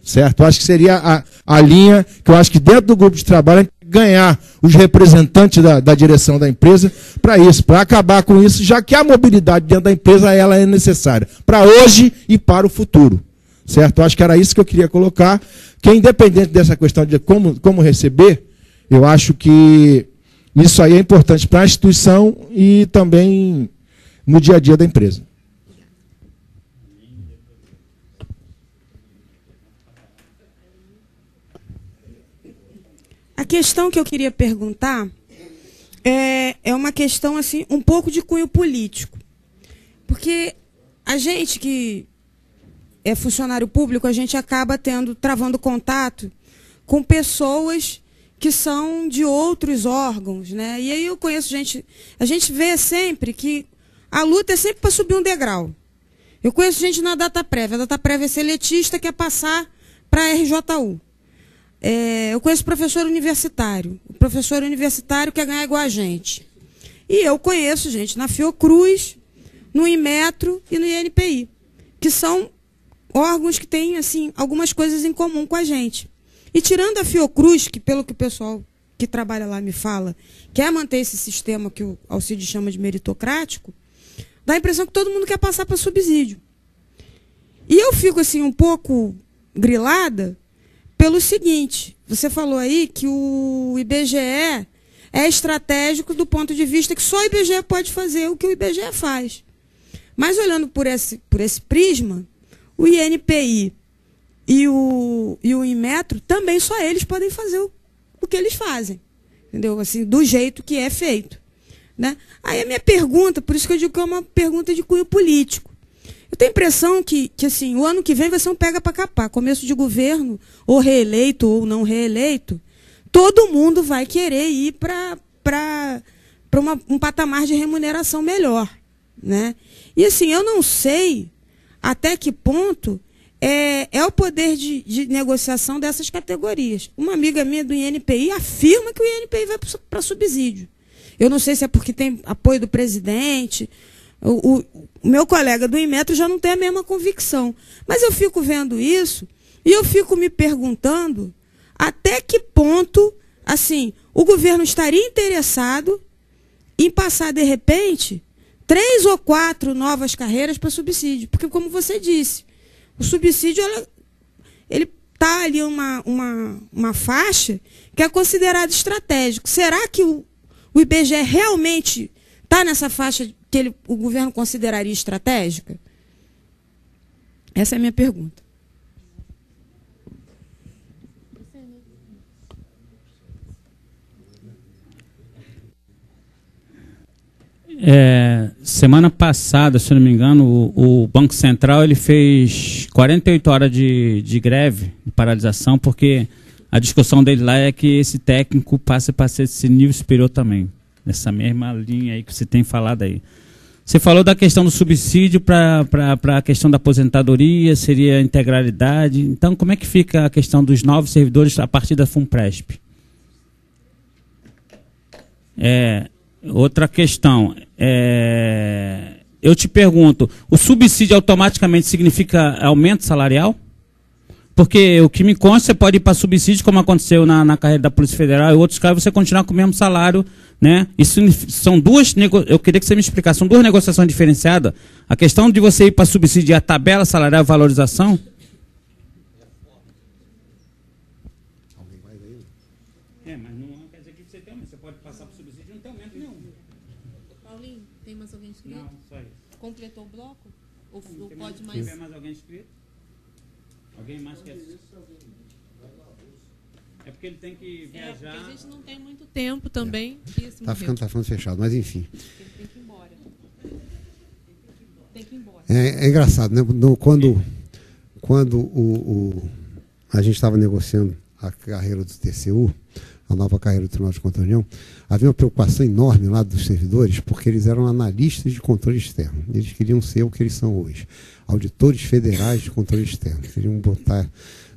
Certo? Eu acho que seria a linha que eu acho que dentro do grupo de trabalho ganhar os representantes da direção da empresa para isso, para acabar com isso, já que a mobilidade dentro da empresa ela é necessária para hoje e para o futuro. Certo? Eu acho que era isso que eu queria colocar, que independente dessa questão de como receber, eu acho que isso aí é importante para a instituição e também no dia a dia da empresa. A questão que eu queria perguntar é uma questão assim um pouco de cunho político. Porque a gente que é funcionário público, a gente acaba travando contato com pessoas que são de outros órgãos, né? E aí eu conheço a gente vê sempre que a luta é sempre para subir um degrau. Eu conheço gente na Dataprev, a Dataprev é seletista, quer passar para a RJU. Eu conheço professor universitário. O professor universitário quer ganhar igual a gente. E eu conheço gente na Fiocruz, no Inmetro e no INPI, que são órgãos que têm assim, algumas coisas em comum com a gente. E tirando a Fiocruz, que pelo que o pessoal que trabalha lá me fala, quer manter esse sistema que o Alcide chama de meritocrático, dá a impressão que todo mundo quer passar para subsídio. E eu fico assim um pouco grilada, pelo seguinte, você falou aí que o IBGE é estratégico do ponto de vista que só o IBGE pode fazer o que o IBGE faz. Mas olhando por esse prisma, o INPI e o Inmetro também só eles podem fazer o que eles fazem, entendeu? Assim, do jeito que é feito, né? Aí a minha pergunta, por isso que eu digo que é uma pergunta de cunho político. Eu tenho a impressão que assim, o ano que vem vai ser um pega para capar, começo de governo, ou reeleito ou não reeleito, todo mundo vai querer ir para um patamar de remuneração melhor, né? E assim, eu não sei até que ponto é o poder de negociação dessas categorias. Uma amiga minha do INPI afirma que o INPI vai para subsídio. Eu não sei se é porque tem apoio do presidente. O meu colega do Inmetro já não tem a mesma convicção. Mas eu fico vendo isso e eu fico me perguntando até que ponto, assim, o governo estaria interessado em passar, de repente, 3 ou 4 novas carreiras para subsídio. Porque, como você disse, o subsídio ele está ali uma faixa que é considerada estratégico. Será que o IBGE realmente está nessa faixa que o governo consideraria estratégica? Essa é a minha pergunta. Semana passada, se não me engano, o Banco Central ele fez 48 horas de greve, de paralisação, porque a discussão dele lá é que esse técnico passe para ser esse nível superior também, nessa mesma linha aí que você tem falado aí. Você falou da questão do subsídio para a questão da aposentadoria, seria a integralidade. Então, como é que fica a questão dos novos servidores a partir da FUNPRESP? Outra questão, eu te pergunto, o subsídio automaticamente significa aumento salarial? Porque o que me consta, você pode ir para subsídio, como aconteceu na carreira da Polícia Federal, e outros casos você continuar com o mesmo salário, né? Isso são eu queria que você me explicasse, são duas negociações diferenciadas. A questão de você ir para subsídio e a tabela salarial e valorização. Mas não quer dizer que você tem aumento, você pode passar para subsídio e não tem aumento nenhum. Paulinho, tem mais alguém inscrito? Não, só isso. Completou o bloco? Ou pode Se mais? tiver mais alguém inscrito? Alguém mais quer? É porque ele tem que viajar. Porque a gente não tem muito tempo também. Tá ficando fechado, mas enfim. Ele tem que ir embora. Tem que ir embora. É engraçado, né? Quando a gente estava negociando a carreira do TCU, a nova carreira do Tribunal de Contas da União, havia uma preocupação enorme lá dos servidores, porque eles eram analistas de controle externo. Eles queriam ser o que eles são hoje, auditores federais de controle externo. Queriam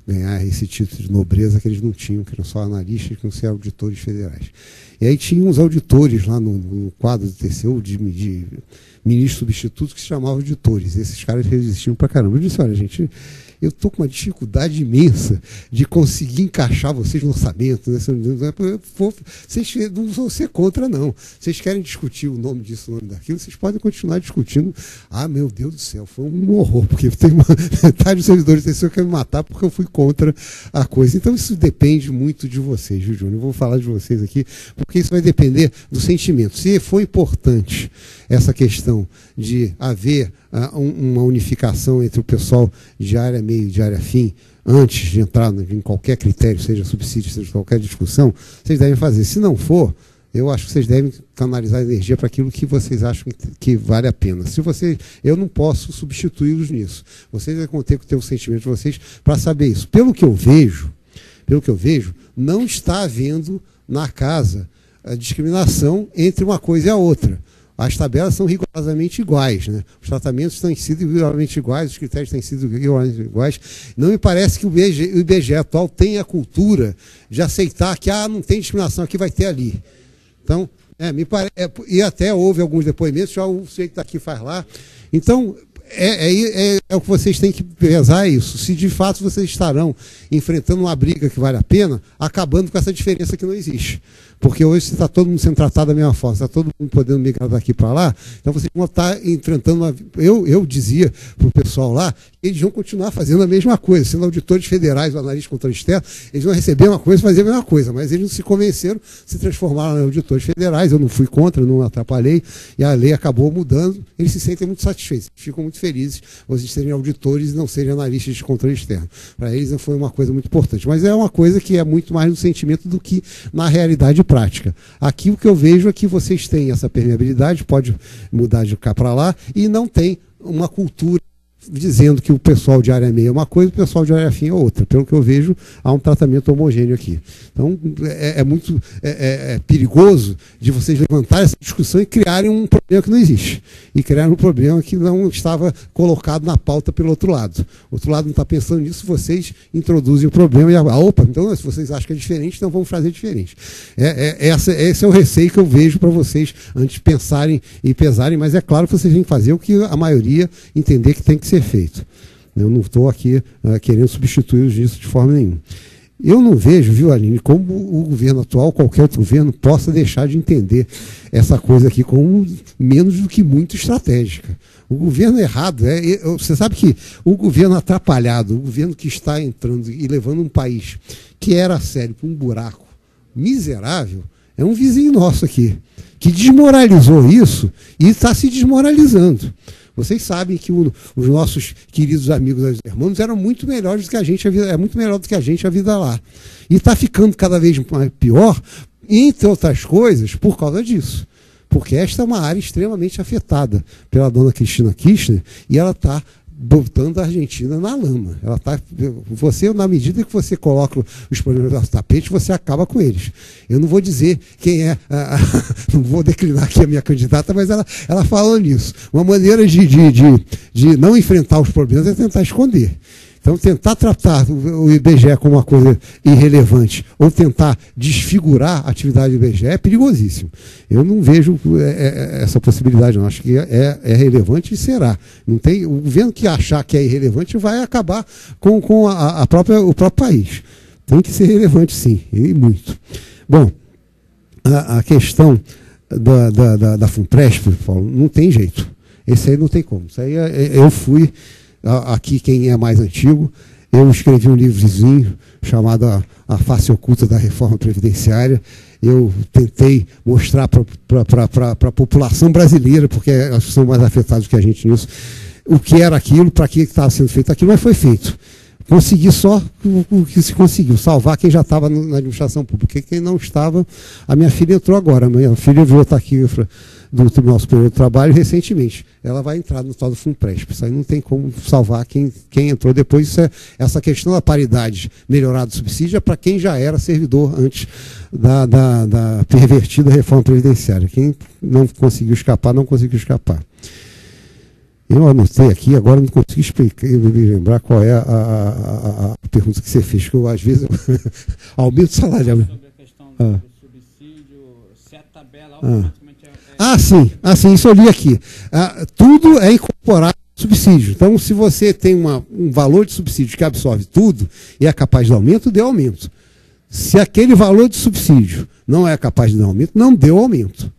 ganhar esse título de nobreza que eles não tinham, que eram só analistas, que queriam ser auditores federais. E aí tinha uns auditores lá no quadro do TCU, de ministros substitutos, que se chamavam auditores. Esses caras resistiam pra caramba. Eu disse, olha, gente, eu estou com uma dificuldade imensa de conseguir encaixar vocês no orçamento. Né? Vocês não vão ser contra, não. Vocês querem discutir o nome disso, o nome daquilo, vocês podem continuar discutindo. Ah, meu Deus do céu, foi um horror, porque tem metade dos servidores do TCU que quer me matar porque eu fui contra a coisa. Então isso depende muito de vocês, viu, Júnior? Eu vou falar de vocês aqui, porque isso vai depender do sentimento. Se foi importante essa questão de haver uma unificação entre o pessoal de área meio e de área fim, antes de entrar em qualquer critério, seja subsídio, seja qualquer discussão, vocês devem fazer. Se não for, eu acho que vocês devem canalizar energia para aquilo que vocês acham que vale a pena. Eu não posso substituí-los nisso. Vocês vão ter que ter o sentimento de vocês para saber isso. Pelo que eu vejo, não está havendo na casa a discriminação entre uma coisa e a outra. As tabelas são rigorosamente iguais, né? Os tratamentos têm sido rigorosamente iguais, os critérios têm sido rigorosamente iguais. Não me parece que o IBGE atual tenha a cultura de aceitar que não tem discriminação, aqui vai ter ali. Então, e até houve alguns depoimentos, já o sujeito daqui faz lá. Então, É o que vocês têm que pesar, é isso. Se de fato vocês estarão enfrentando uma briga que vale a pena, acabando com essa diferença que não existe. Porque hoje está todo mundo sendo tratado da mesma forma, está todo mundo podendo migrar daqui para lá, então vocês vão estar enfrentando uma... Eu dizia para o pessoal lá que eles vão continuar fazendo a mesma coisa, sendo auditores federais ou analistas de controle externo, eles vão receber uma coisa e fazer a mesma coisa, mas eles não se convenceram, se transformaram em auditores federais, eu não fui contra, não atrapalhei, e a lei acabou mudando, eles se sentem muito satisfeitos, ficam muito felizes vocês serem auditores e não serem analistas de controle externo. Para eles foi uma coisa muito importante, mas é uma coisa que é muito mais no sentimento do que na realidade prática. Aqui o que eu vejo é que vocês têm essa permeabilidade, pode mudar de cá para lá, e não tem uma cultura dizendo que o pessoal de área meia é uma coisa e o pessoal de área fim é outra. Pelo que eu vejo, há um tratamento homogêneo aqui. Então, é muito perigoso de vocês levantarem essa discussão e criarem um problema que não existe. E criarem um problema que não estava colocado na pauta pelo outro lado. O outro lado não está pensando nisso, vocês introduzem o problema e opa, então se vocês acham que é diferente, então vamos fazer diferente. Esse é o receio que eu vejo para vocês antes de pensarem e pesarem, mas é claro que vocês têm que fazer o que a maioria entender que tem que ser feito. Eu não estou aqui querendo substituir isso de forma nenhuma. Eu não vejo, viu, Aline, como o governo atual, qualquer outro governo, possa deixar de entender essa coisa aqui como menos do que muito estratégica. O governo errado, você sabe que o governo atrapalhado, o governo que está entrando e levando um país que era sério para um buraco miserável, é um vizinho nosso aqui, que desmoralizou isso e está se desmoralizando. Vocês sabem que os nossos queridos amigos dos irmãos eram muito melhores do que a gente, muito melhor do que a gente a vida lá. E está ficando cada vez pior, entre outras coisas, por causa disso. Porque esta é uma área extremamente afetada pela dona Cristina Kirchner e ela está botando a Argentina na lama. Na medida que você coloca os problemas no tapete, você acaba com eles. Eu não vou dizer quem é, não vou declinar aqui a minha candidata, mas ela falou nisso. Uma maneira de não enfrentar os problemas é tentar esconder. Então, tentar tratar o IBGE como uma coisa irrelevante ou tentar desfigurar a atividade do IBGE é perigosíssimo. Eu não vejo essa possibilidade, não. Acho que é relevante e será. Não tem, o governo que achar que é irrelevante vai acabar com o próprio país. Tem que ser relevante, sim, e muito. Bom, a questão da FUNPRESP, Paulo, não tem jeito. Esse aí não tem como. Isso aí eu fui... Aqui, quem é mais antigo, eu escrevi um livrozinho chamado A Face Oculta da Reforma Previdenciária. Eu tentei mostrar para a população brasileira, porque elas são mais afetadas que a gente nisso, o que era aquilo, para que estava sendo feito aquilo, mas foi feito. Consegui só o que se conseguiu, salvar quem já estava na administração pública. Quem não estava, a minha filha entrou agora. A minha filha veio estar aqui do Tribunal Superior do Trabalho recentemente. Ela vai entrar no tal do FUNPRESP. Isso aí não tem como salvar quem entrou depois. Essa questão da paridade melhorada do subsídio é para quem já era servidor antes da pervertida reforma previdenciária. Quem não conseguiu escapar, não conseguiu escapar. Eu anotei aqui, agora não consigo explicar, me lembrar qual é a pergunta que você fez, que eu, às vezes, aumento salarial. Sobre a questão do subsídio, se a tabela automaticamente sim, isso eu li aqui. Tudo é incorporado ao subsídio. Então, se você tem um valor de subsídio que absorve tudo e é capaz de aumento, dê aumento. Se aquele valor de subsídio não é capaz de dar aumento, não deu aumento.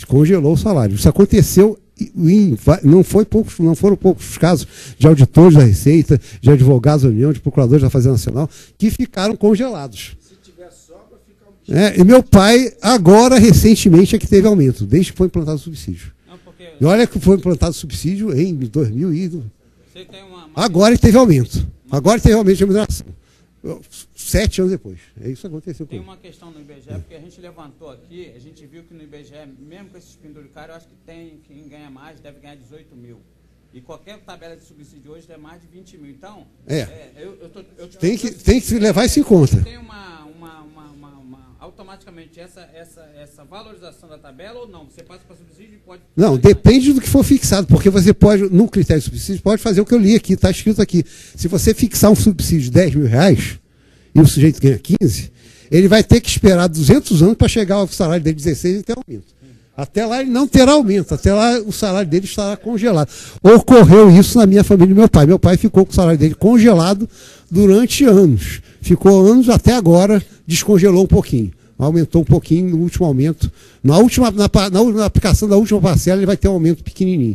Congelou o salário. Isso aconteceu. Não foram poucos os casos de auditores da Receita, de advogados da União, de procuradores da Fazenda Nacional, que ficaram congelados. Se tiver sobra, fica e meu pai, agora, recentemente, é que teve aumento, desde que foi implantado o subsídio. E olha que foi implantado o subsídio em 2000 e... Agora teve aumento. Agora teve aumento de remuneração. 7 anos depois. Isso aconteceu com ele. Tem uma questão no IBGE, porque a gente levantou aqui, a gente viu que no IBGE, mesmo com esses penduricários, eu acho que quem ganha mais deve ganhar 18 mil. E qualquer tabela de subsídio hoje é mais de 20 mil. Então, tem que levar isso em conta. Tem automaticamente essa valorização da tabela ou não? Você passa para subsídio e pode... Não, depende do que for fixado, porque você pode, no critério de subsídio, pode fazer o que eu li aqui, está escrito aqui. Se você fixar um subsídio de 10 mil reais e o sujeito ganha 15, ele vai ter que esperar 200 anos para chegar ao salário dele 16 e ter aumento. Até lá ele não terá aumento, até lá o salário dele estará congelado. Ocorreu isso na minha família do meu pai. Meu pai ficou com o salário dele congelado durante anos. Ficou anos até agora, descongelou um pouquinho. Aumentou um pouquinho no último aumento. Na aplicação da última parcela, ele vai ter um aumento pequenininho.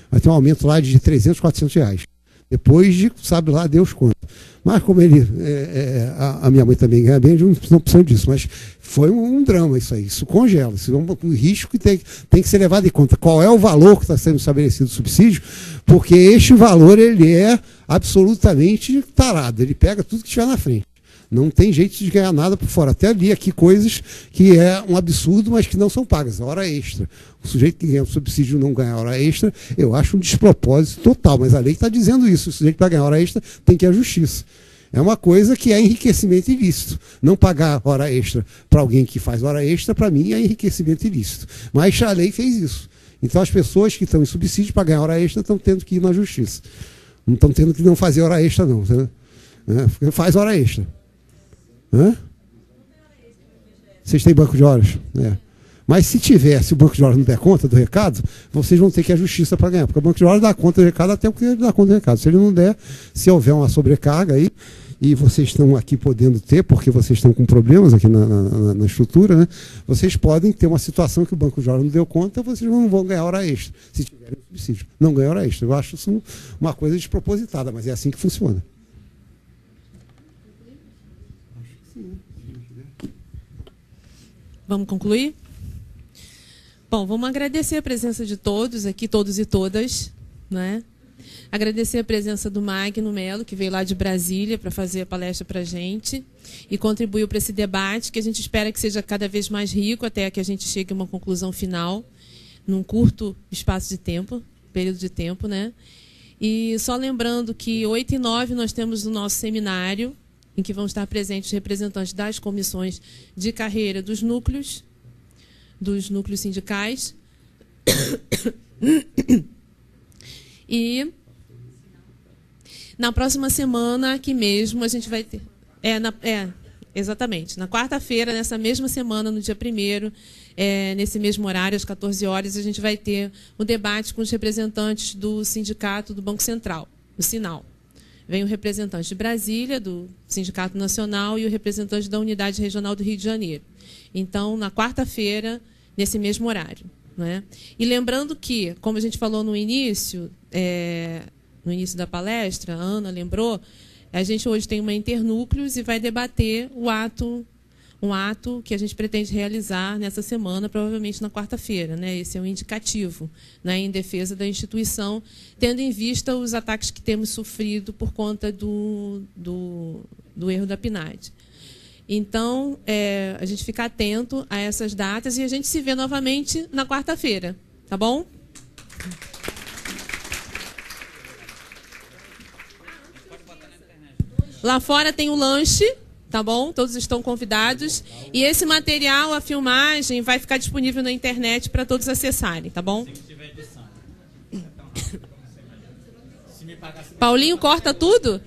Vai ter um aumento lá de 300, 400 reais. Depois de, sabe lá, Deus quanto. Mas como ele, a minha mãe também ganha bem, não precisa disso. Mas foi um drama isso aí. Isso congela. Isso é um risco que tem que ser levado em conta. Qual é o valor que está sendo estabelecido do subsídio? Porque este valor ele é absolutamente tarado. Ele pega tudo que estiver na frente. Não tem jeito de ganhar nada por fora. Até li aqui coisas que é um absurdo, mas que não são pagas. Hora extra. O sujeito que ganha o subsídio não ganha hora extra, eu acho um despropósito total. Mas a lei está dizendo isso. O sujeito para ganhar hora extra tem que ir à justiça. É uma coisa que é enriquecimento ilícito. Não pagar hora extra para alguém que faz hora extra, para mim, é enriquecimento ilícito. Mas a lei fez isso. Então as pessoas que estão em subsídio para ganhar hora extra estão tendo que ir na justiça. Não estão tendo que não fazer hora extra, não. Né? Faz hora extra. Hã? Vocês têm banco de horas? Mas se o banco de horas não der conta do recado, vocês vão ter que ir à justiça para ganhar. Porque o banco de horas dá conta do recado até o que ele dá conta do recado. Se ele não der, se houver uma sobrecarga aí, e vocês estão aqui podendo ter, porque vocês estão com problemas aqui na estrutura, né? Vocês podem ter uma situação que o banco de horas não deu conta, vocês não vão ganhar hora extra, se tiverem subsídio. Não ganham hora extra. Eu acho isso uma coisa despropositada, mas é assim que funciona. Vamos concluir? Bom, vamos agradecer a presença de todos aqui, todos e todas, né? Agradecer a presença do Magno Melo, que veio lá de Brasília para fazer a palestra para a gente e contribuiu para esse debate, que a gente espera que seja cada vez mais rico, até que a gente chegue a uma conclusão final, num curto espaço de tempo, período de tempo, né? E só lembrando que 8 e 9 nós temos o nosso seminário, em que vão estar presentes representantes das comissões de carreira dos núcleos sindicais. E na próxima semana, aqui mesmo, a gente vai ter... exatamente. Na quarta-feira, nessa mesma semana, no dia 1º, nesse mesmo horário, às 14 horas, a gente vai ter um debate com os representantes do Sindicato do Banco Central, o Sinal. Vem o representante de Brasília, do Sindicato Nacional, e o representante da Unidade Regional do Rio de Janeiro. Então, na quarta-feira, nesse mesmo horário. Né? E lembrando que, como a gente falou no início da palestra, a Ana lembrou, a gente hoje tem uma internúcleos e vai debater um ato que a gente pretende realizar nessa semana, provavelmente na quarta-feira. Né? Esse é um indicativo, né, em defesa da instituição, tendo em vista os ataques que temos sofrido por conta do erro da PNAD. Então, a gente fica atento a essas datas e a gente se vê novamente na quarta-feira. Tá bom? Lá fora tem o lanche. Tá bom? Todos estão convidados. E esse material, a filmagem, vai ficar disponível na internet para todos acessarem, tá bom? Paulinho, corta tudo?